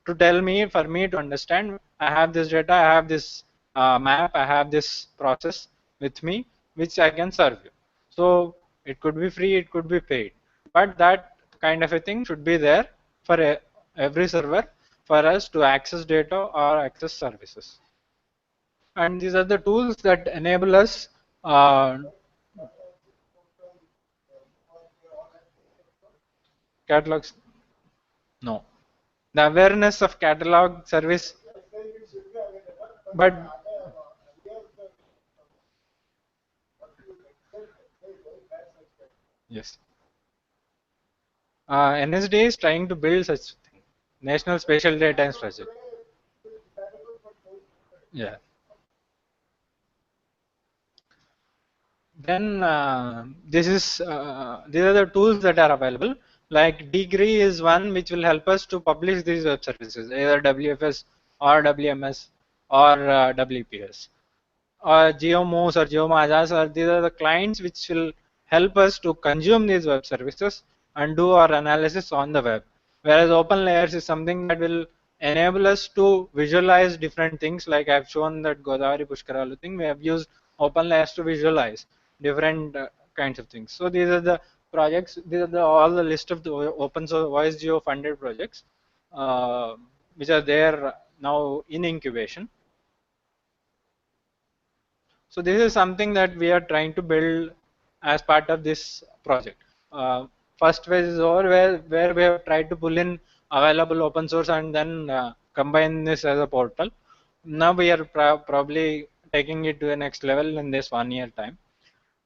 to tell me, for me to understand, I have this data, I have this map, I have this process with me, which I can serve you. So it could be free, it could be paid, but that kind of a thing should be there for every server for us to access data or access services. And these are the tools that enable us catalogs. No, the awareness of catalog service, but yes, NSD is trying to build such thing, National Spatial Data Infrastructure. Yeah. Then these are the tools that are available. Like Degree is one which will help us to publish these web services, either WFS or WMS or WPS. Or GeoMoose or GeoMajas, or these are the clients which will help us to consume these web services and do our analysis on the web. Whereas Open Layers is something that will enable us to visualize different things. Like I've shown that Godavari Pushkaralu thing, we have used Open Layers to visualize different kinds of things. So these are the projects. These are all the list of the open source voice geo funded projects which are there now in incubation. So this is something that we are trying to build as part of this project. First phase is over, where we have tried to pull in available open source and then combine this as a portal. Now we are probably taking it to the next level in this 1 year time.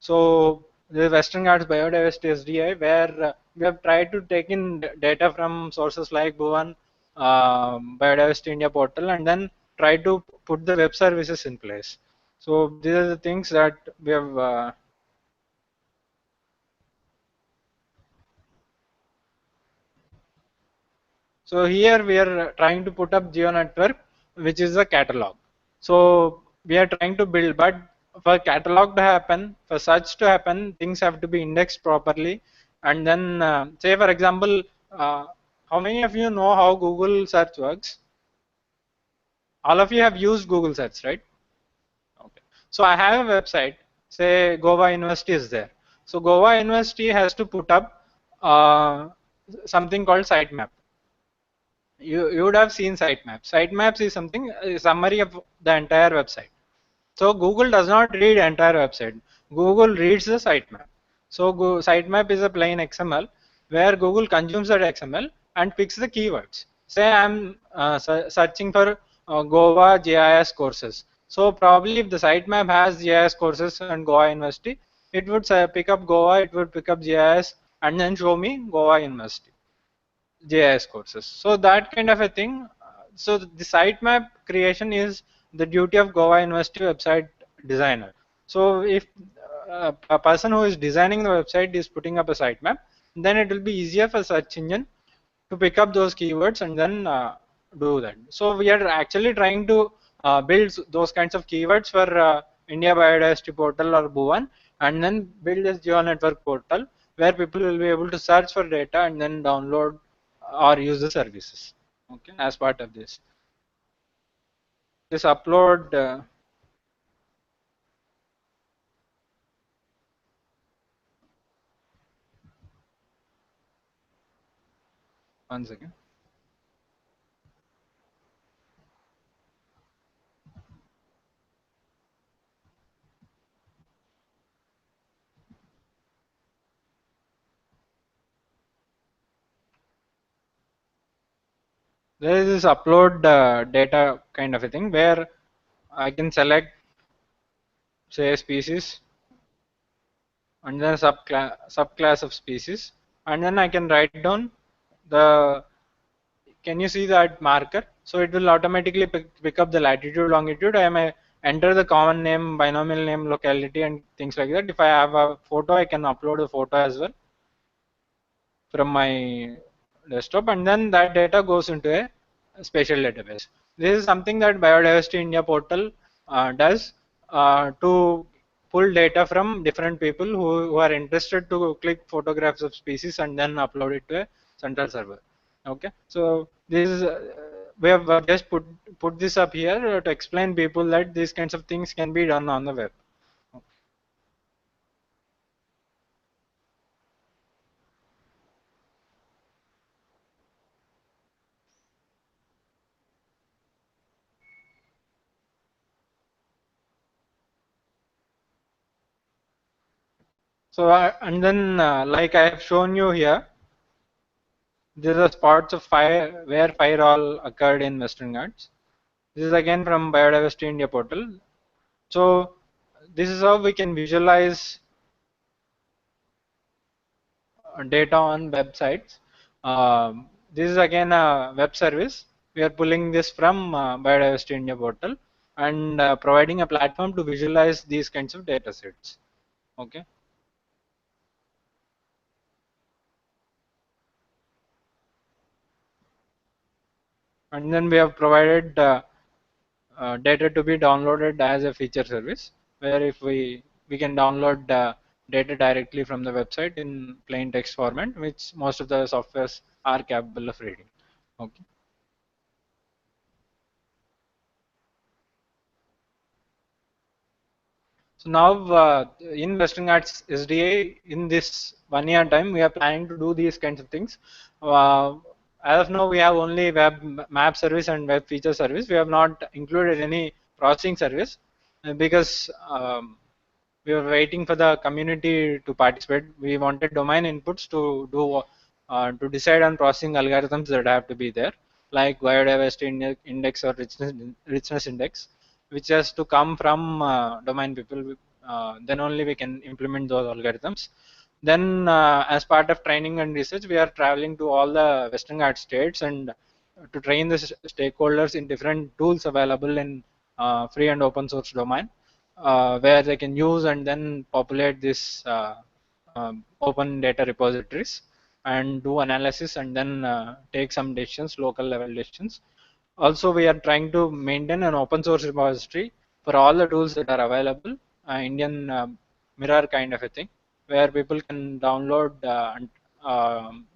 So the Western Ghats Biodiversity SDI, where we have tried to take in data from sources like Bhuvan, Biodiversity India portal, and then try to put the web services in place. So these are the things that we have. So here we are trying to put up geo network, which is a catalog. So we are trying to build, but for catalog to happen, for search to happen, things have to be indexed properly. And then, say for example, how many of you know how Google search works? All of you have used Google search, right? Okay. So I have a website, say Goa University is there. So Goa University has to put up something called sitemap. You would have seen sitemaps. Sitemaps is something a summary of the entire website. So Google does not read entire website. Google reads the sitemap. So sitemap is a plain XML where Google consumes that XML and picks the keywords. Say I'm searching for Goa GIS courses. So probably if the sitemap has GIS courses and Goa University, it would pick up Goa, it would pick up GIS and then show me Goa University. JS courses. So that kind of a thing. So the sitemap creation is the duty of Goa University website designer. So if a person who is designing the website is putting up a sitemap, then it will be easier for search engine to pick up those keywords and then do that. So we are actually trying to build those kinds of keywords for India Biodiversity Portal or Bhuvan, and then build this geo network portal where people will be able to search for data and then download or use the services. Okay, as part of this. This upload. One second. There is this upload data kind of a thing where I can select, say, a species and then subclass of species, and then I can write down the. Can you see that marker? So it will automatically pick up the latitude, longitude. I may enter the common name, binomial name, locality, and things like that. If I have a photo, I can upload the photo as well from my desktop, and then that data goes into a spatial database. This is something that Biodiversity India portal does to pull data from different people who are interested to click photographs of species and then upload it to a central server. Okay, so this is we have just put this up here to explain people that these kinds of things can be done on the web. So and then like I have shown you here, these are spots of fire where fire all occurred in Western Ghats. This is again from Biodiversity India portal. So this is how we can visualize data on websites. This is again a web service. We are pulling this from Biodiversity India portal and providing a platform to visualize these kinds of data sets. Okay. And then we have provided data to be downloaded as a feature service, where if we can download data directly from the website in plain text format, which most of the softwares are capable of reading. Okay. So now in Western Ghats SDA, in this 1 year time, we are planning to do these kinds of things. As of now, we have only web map service and web feature service. We have not included any processing service because we were waiting for the community to participate. We wanted domain inputs to do to decide on processing algorithms that have to be there, like biodiversity index or richness index. which has to come from domain people. Then only we can implement those algorithms. Then, as part of training and research, we are traveling to all the Western Ghats states and to train the stakeholders in different tools available in free and open source domain, where they can use and then populate this open data repositories and do analysis and then take some decisions, local level decisions. Also, we are trying to maintain an open source repository for all the tools that are available, Indian mirror kind of a thing, where people can download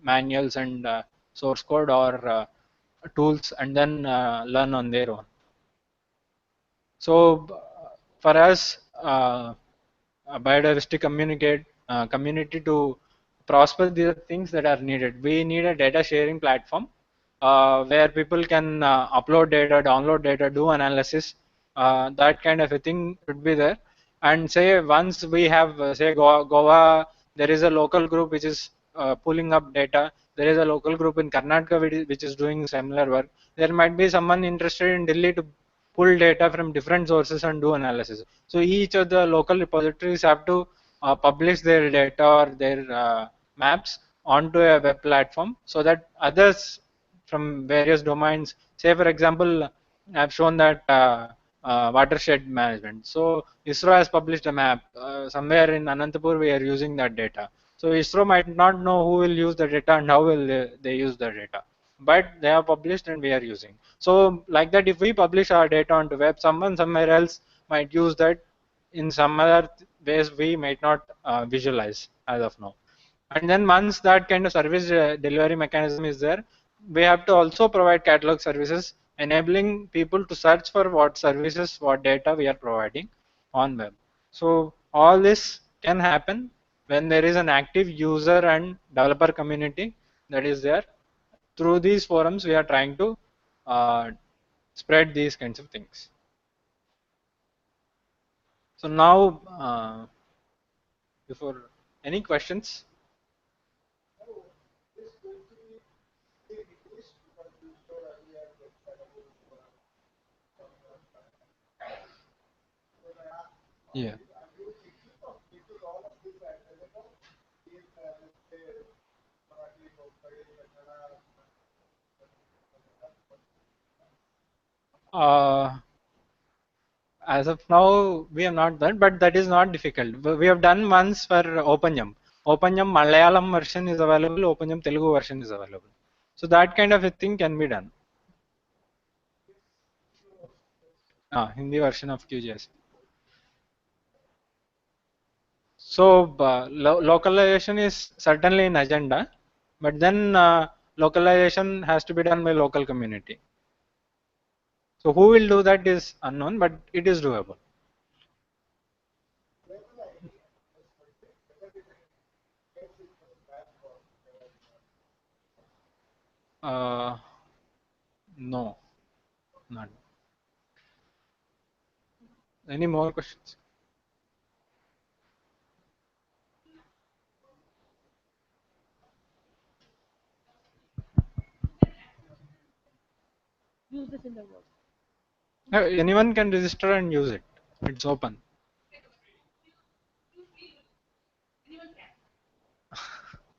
manuals and source code or tools and then learn on their own. So for us, a biodiversity community to prosper, these are things that are needed. We need a data sharing platform where people can upload data, download data, do analysis. That kind of a thing should be there. And say once we have, say Goa, there is a local group which is pulling up data. There is a local group in Karnataka which is doing similar work. There might be someone interested in Delhi to pull data from different sources and do analysis. So each of the local repositories have to publish their data or their maps onto a web platform so that others from various domains, say for example, I've shown that watershed management. So ISRO has published a map. Somewhere in Anantapur we are using that data. So ISRO might not know who will use the data and how will they use the data, but they are published and we are using. So like that, if we publish our data onto web, someone somewhere else might use that in some other ways we might not visualize as of now. And then once that kind of service delivery mechanism is there, we have to also provide catalog services enabling people to search for what services, what data we are providing on web. So all this can happen when there is an active user and developer community that is there. Through these forums, we are trying to uh, spread these kinds of things. So now, before any questions? Yeah. Uh, as of now, we have not done, but that is not difficult. We have done once for OpenYum. OpenYum Malayalam version is available, OpenYum Telugu version is available. So that kind of a thing can be done. Hindi version of QGIS. So localization is certainly in agenda, but then localization has to be done by local community. So who will do that is unknown, but it is doable. Uh, no, not. Any more questions? Anyone can register and use it. It's open.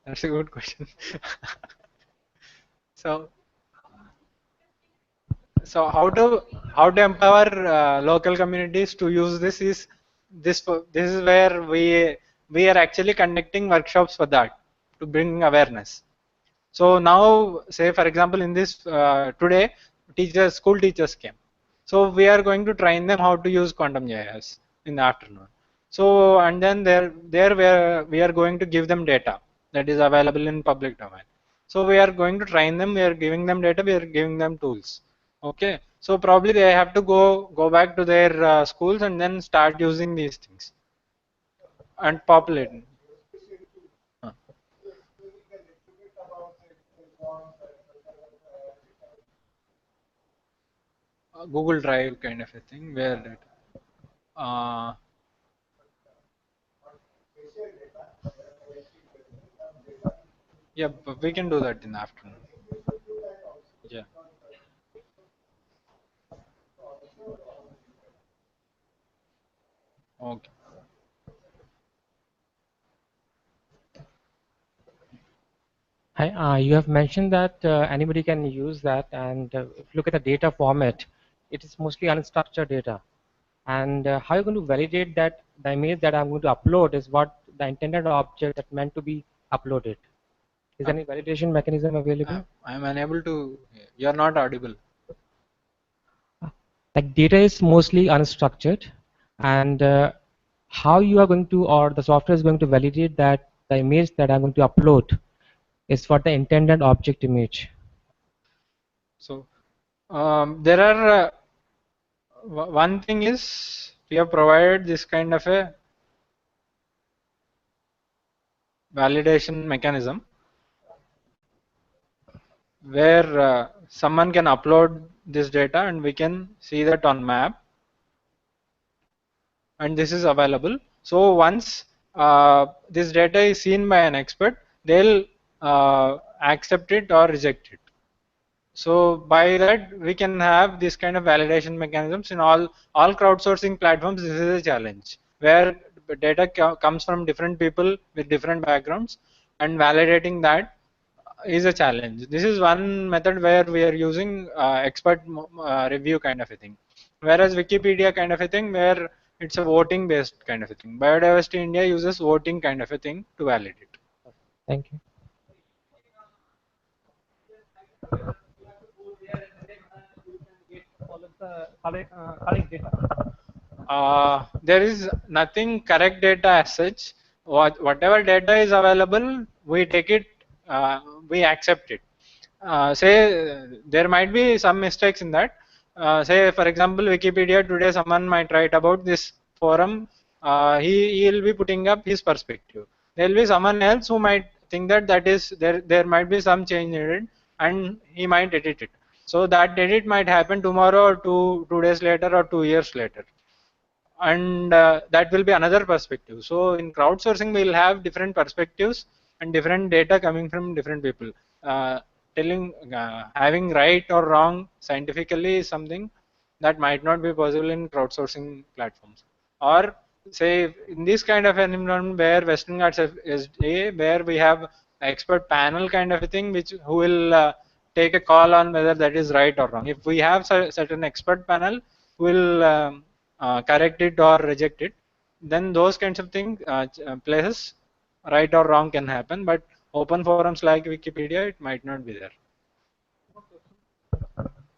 That's a good question. so so how to empower local communities to use this is this is where we are actually conducting workshops for that to bring awareness. So now, say for example, in this today, school teachers came. So we are going to train them how to use quantum GIS in the afternoon. So and then there we are going to give them data that is available in public domain. So we are going to train them. We are giving them data. We are giving them tools. Okay. So probably they have to go back to their schools and then start using these things and populate. Uh, Google Drive kind of a thing where that. Uh, yeah, but we can do that in the afternoon. Yeah. Okay. Hi, you have mentioned that anybody can use that, and if you look at the data format, it is mostly unstructured data. And how are you going to validate that the image that I'm going to upload is what the intended object that meant to be uploaded? Is there any validation mechanism available? I'm unable to. You're not audible. Like data is mostly unstructured, and how you are going to, or the software is going to validate that the image that I'm going to upload is for the intended object image. So there are one thing is we have provided this kind of a validation mechanism where someone can upload this data and we can see that on map, and this is available. So once this data is seen by an expert, they'll accept it or reject it. So by that we can have this kind of validation mechanisms in all crowdsourcing platforms. This is a challenge where data comes from different people with different backgrounds, and validating that is a challenge. This is one method where we are using expert review kind of a thing, whereas Wikipedia kind of a thing where it's a voting based kind of a thing. Biodiversity India uses voting kind of a thing to validate. Thank you. There is nothing correct data as such. Whatever data is available, we take it, we accept it. Say there might be some mistakes in that. Say for example, Wikipedia today, someone might write about this forum. He'll be putting up his perspective. There will be someone else who might think that that is there. There might be some change in it, and he might edit it. So that edit might happen tomorrow, or 2 days later, or 2 years later, and that will be another perspective. So in crowdsourcing we'll have different perspectives and different data coming from different people. Telling having right or wrong scientifically is something that might not be possible in crowdsourcing platforms. Or say in this kind of an environment where Western Ghats is where we have expert panel kind of a thing, which who will take a call on whether that is right or wrong. If we have certain expert panel who will correct it or reject it, then those kinds of things places right or wrong can happen. But open forums like Wikipedia, it might not be there.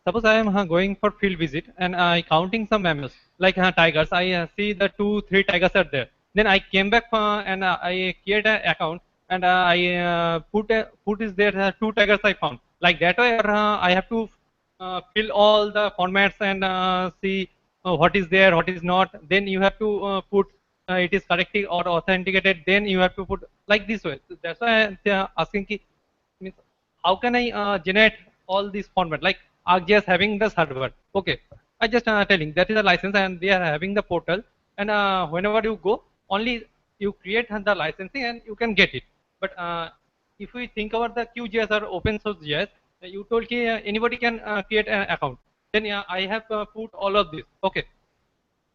Suppose I am going for field visit and I counting some mammals like tigers. I see the 2 3 tigers are there. Then I came back and I create an account and I put is there 2 tigers I found. Like that way, or I have to fill all the formats and see what is there, what is not. Then you have to put it is correctly or authenticated. Then you have to put like this way. So that's why I'm asking. Means how can I generate all these format like ArcGIS having the server? Okay, I just telling that is a license and they are having the portal, and whenever you go, only you create the licensing and you can get it. But if we think about the QGIS or open source GIS, you told anybody can create an account. Then I have put all of this. Okay,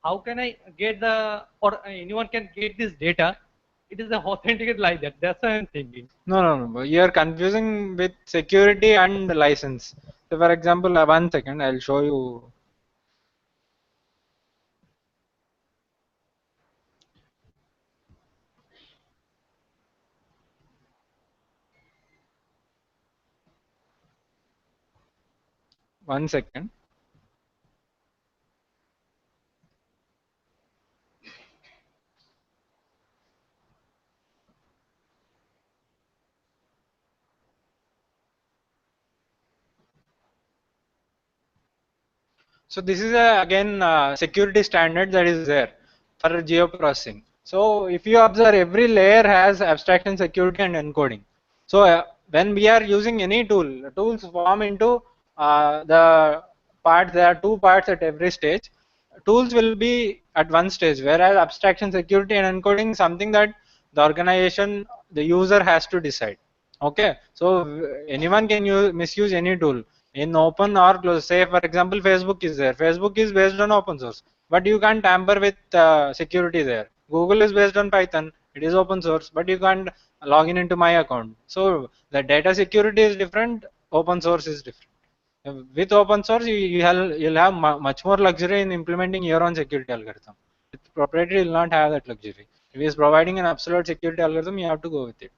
how can I get the or anyone can get this data? It is a authenticate like that. That's what I'm thinking. No. You are confusing with security and license. So for example, 1 second, I'll show you. One second. So this is again security standard that is there for geoprocessing. So if you observe, every layer has abstraction, security, and encoding. So when we are using any tool, tools form into the parts. There are 2 parts at every stage. Tools will be at one stage, whereas abstraction, security, and encoding is something that the organization, the user has to decide. Okay, so anyone can misuse any tool in open or close. Say for example, Facebook is there. Facebook is based on open source. but you can't tamper with security there. Google is based on Python, it is open source, but you can't log in into my account. So the data security is different, open source is different. With open source, you'll have much more luxury in implementing your own security algorithm. With proprietary, you'll not have that luxury. If he is providing an absolute security algorithm, you have to go with it.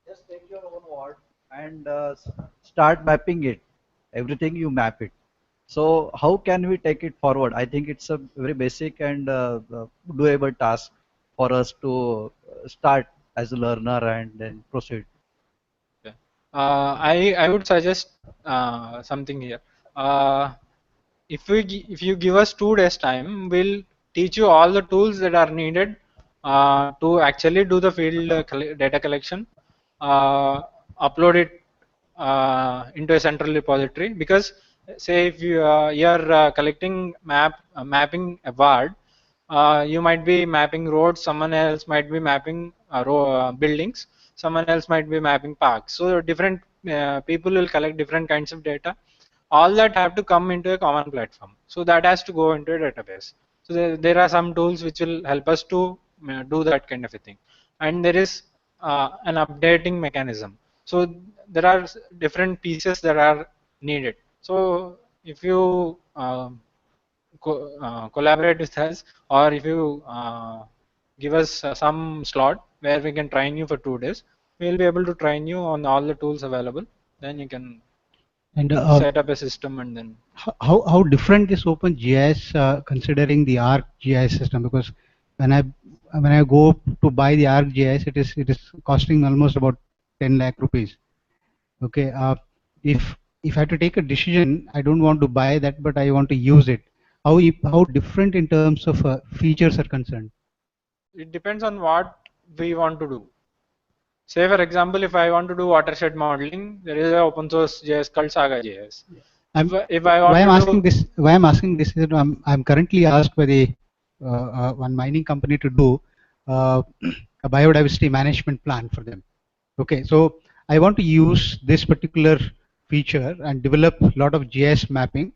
Just take your own word and start mapping it. Everything you map it. So how can we take it forward? I think it's a very basic and doable task for us to start as a learner and then proceed. Okay. I would suggest something here. Uh, if you give us 2 days time, we'll teach you all the tools that are needed to actually do the field data collection, uh, upload it into a central repository. Because say if you're collecting mapping a ward, you might be mapping roads, someone else might be mapping buildings, someone else might be mapping parks. So different people will collect different kinds of data. All that have to come into a common platform. So that has to go into a database. So there are some tools which will help us to do that kind of a thing. And there is an updating mechanism. So there are different pieces that are needed. So if you collaborate with us, or if you give us some slot where we can train you for 2 days, we will be able to train you on all the tools available. Then you can And set up a system and then how different is OpenGIS considering the ArcGIS system? Because when I go to buy the ArcGIS, it is costing almost about 10 lakh rupees. Okay, if I have to take a decision, I don't want to buy that, but I want to use it. How different in terms of features are concerned? it depends on what we want to do. Say for example, if I want to do watershed modeling, there is an open source JS called Saga JS. If I want why I'm to asking do, this? Why I'm asking this is that I'm currently asked by the one mining company to do a biodiversity management plan for them. Okay, so I want to use this particular feature and develop a lot of GIS mapping,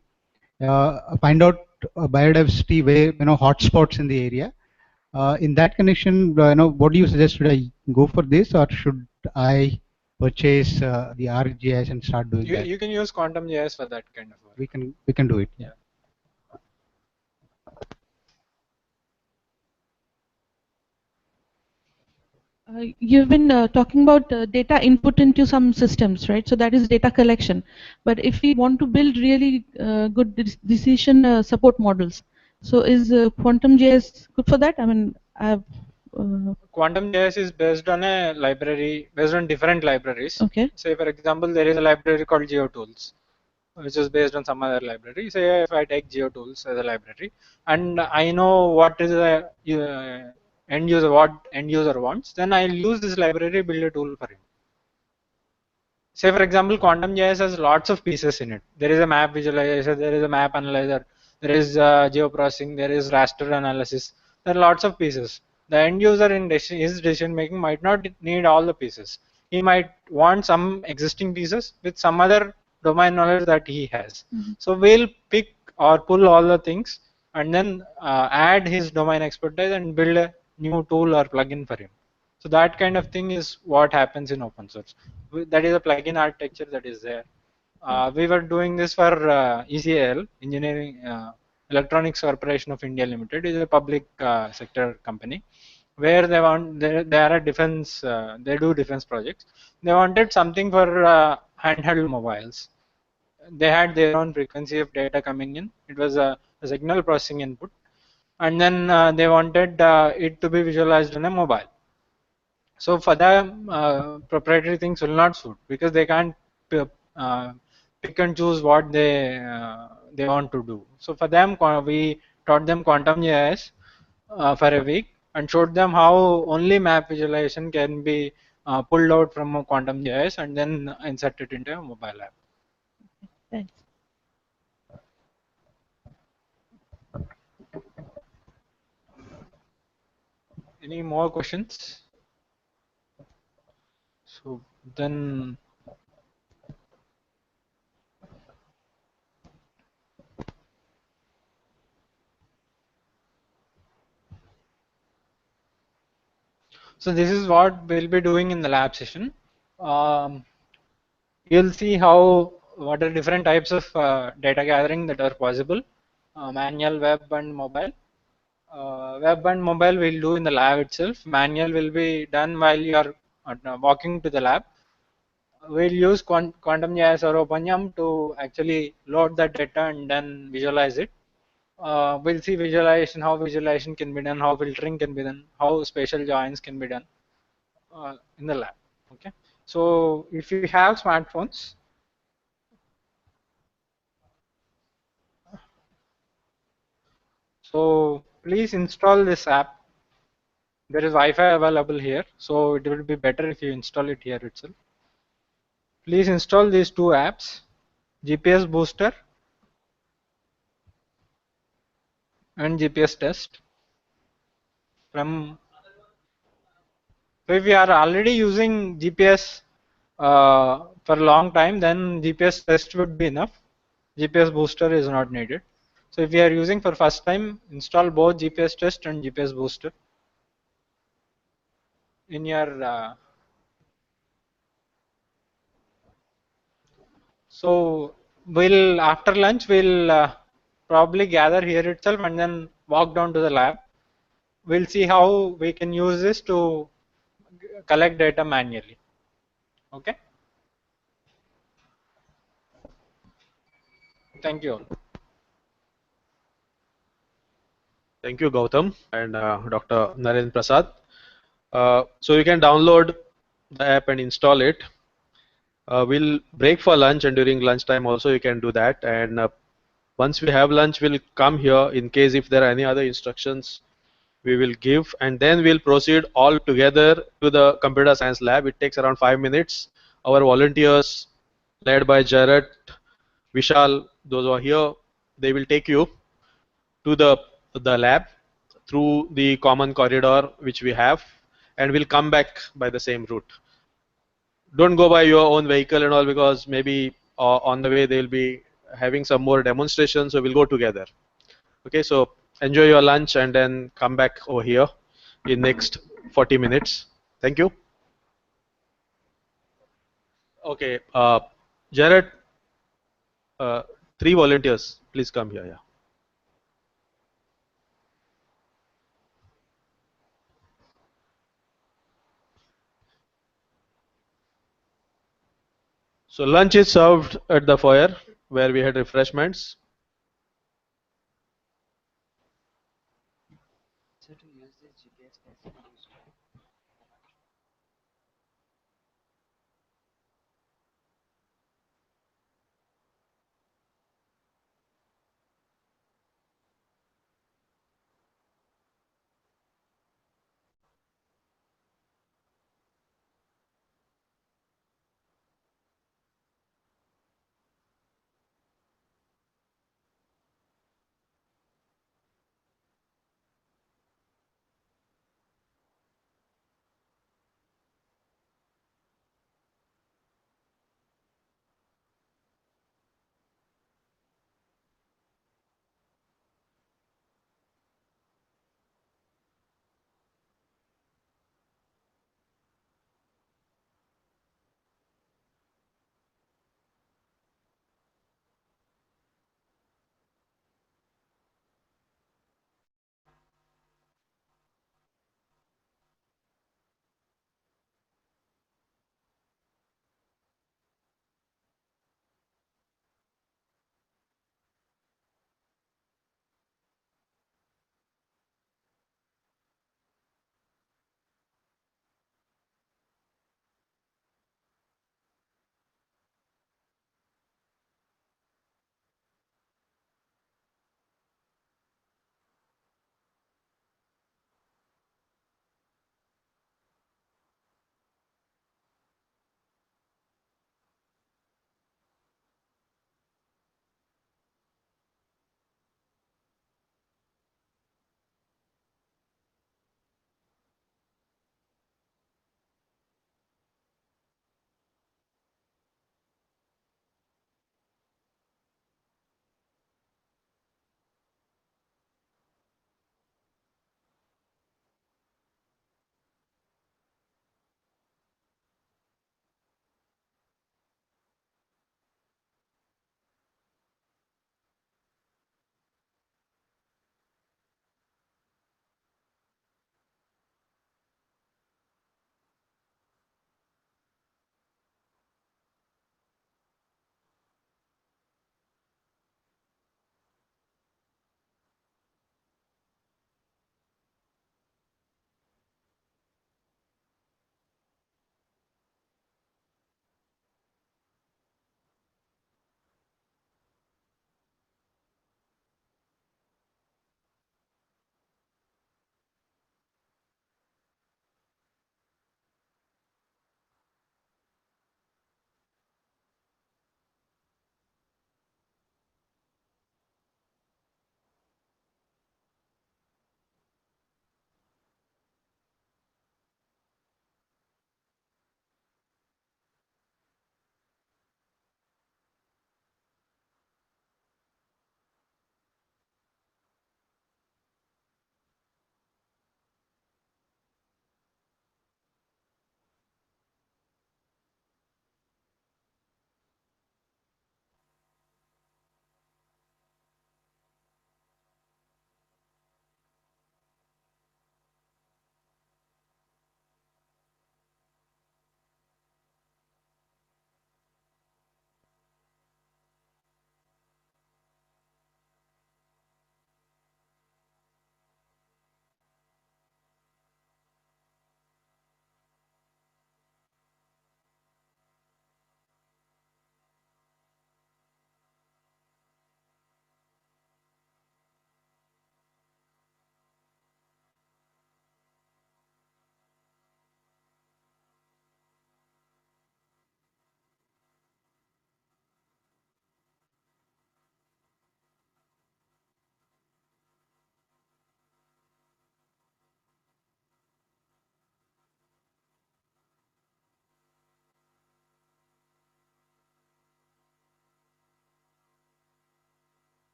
find out biodiversity where hotspots in the area. In that connection, what do you suggest? Should I go for this, or should I purchase the ArcGIS and start doing that? you can use Quantum JS for that kind of work. We can do it. Yeah. You've been talking about data input into some systems, right? So that is data collection. But if we want to build really good decision support models, so is Quantum.js good for that? I mean, I've Quantum JS is based on a library, based on different libraries. okay. Say for example, there is a library called GeoTools, which is based on some other library. Say if I take GeoTools as a library, and I know what is the what end user wants, then I'll use this library, build a tool for him. Say for example, Quantum JS has lots of pieces in it. There is a map visualizer, there is a map analyzer, there is geoprocessing, there is raster analysis. There are lots of pieces. The end user in his decision making might not need all the pieces. He might want some existing pieces with some other domain knowledge that he has. So we'll pick or pull all the things and then add his domain expertise and build a new tool or plugin for him. So that kind of thing is what happens in open source. That is a plugin architecture that is there. We were doing this for ECIL, Engineering Electronics Corporation of India Limited. It is a public sector company where they are a defense. They do defense projects. They wanted something for handheld mobiles. They had their own frequency of data coming in. It was a signal processing input, and then they wanted it to be visualized on a mobile. So for them, proprietary things will not suit because they can't uh, pick and choose what they want to do. So for them, we taught them Quantum JS for a week and showed them how only map visualization can be pulled out from a Quantum JS and then inserted into a mobile app. Thanks. Any more questions? So then, so this is what we'll be doing in the lab session. Um, you'll see how what are different types of data gathering that are possible, manual, web, and mobile. Web and mobile we'll do in the lab itself. Manual will be done while you are walking to the lab. We'll use quantum JS or OpenYAM to actually load that data and then visualize it. We'll see visualization, how visualization can be done, how filtering can be done, how spatial joins can be done in the lab. Okay. So if you have smartphones, so please install this app. There is Wi-Fi available here, so it will be better if you install it here itself. Please install these two apps, GPS Booster and GPS Test. From so if you are already using GPS for a long time, then GPS Test would be enough. GPS Booster is not needed. So if you are using for first time, install both GPS Test and GPS Booster in your so we'll after lunch we'll probably gather here itself and then walk down to the lab. We'll see how we can use this to collect data manually. Okay. Thank you all. Thank you, Gautam and Dr. Narendra Prasad. So you can download the app and install it. We'll break for lunch, and during lunchtime also you can do that. And once we have lunch, we'll come here in case if there are any other instructions we will give, and then we'll proceed all together to the computer science lab. It takes around 5 minutes. Our volunteers led by Jared, Vishal, those who are here, they will take you to the lab through the common corridor which we have, and we'll come back by the same route. Don't go by your own vehicle and all, because maybe on the way they'll be having some more demonstrations, so we'll go together. Okay, so enjoy your lunch and then come back over here in next 40 minutes. Thank you. Okay, Jared, uh, 3 volunteers, please come here. Yeah. So lunch is served at the foyer where we had refreshments.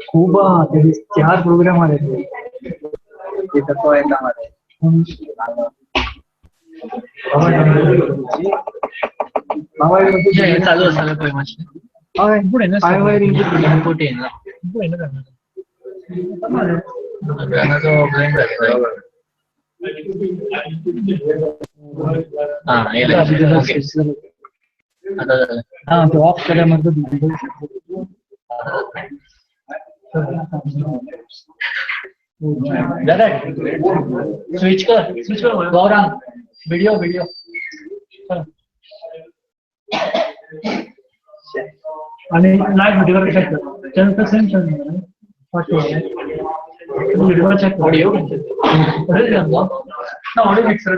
खूप त्याचे 4 programme आले तिथं तो आहे कामाला चालू पुढे ना इनपुट तो ऑफ केल्यानंतर स्विच कर गौरांग व्हिडिओ आणि लाईव्ह व्हिडिओ चेक कर त्यानंतर सेंड कर व्हिडिओ चेक कर ऑडिओ मिक्सर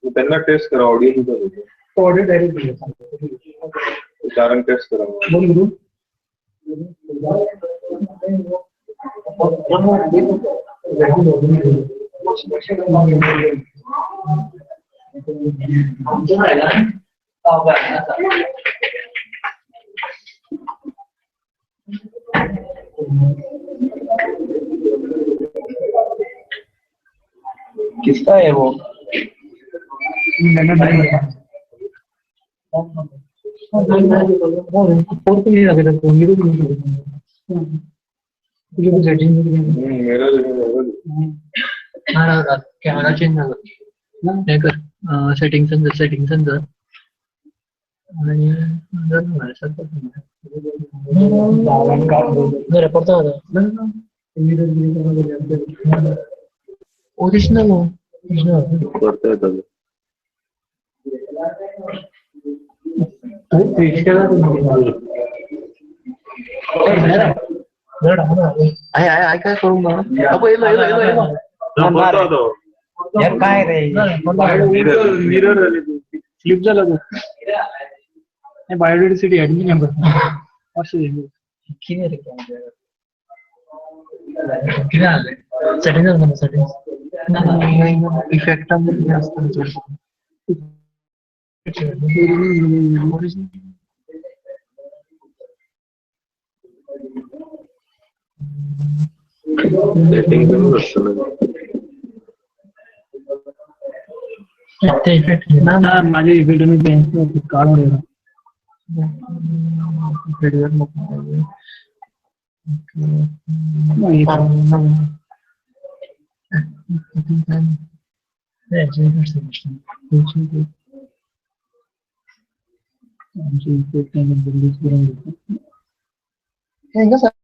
त्यांना टेस्ट करा ऑडिओ ऑडिओ डायरेक्ट कारण टेस्ट करा किसका है वो कैमरा चेंज सेटिंग्स ओरिजिनल हो काय करू काय रे फ्लिप झाला बायोडायव्हर्सिटी ऍडमिन सेटिंग इफेक्ट ना माझे इफेक्ट काढून कसं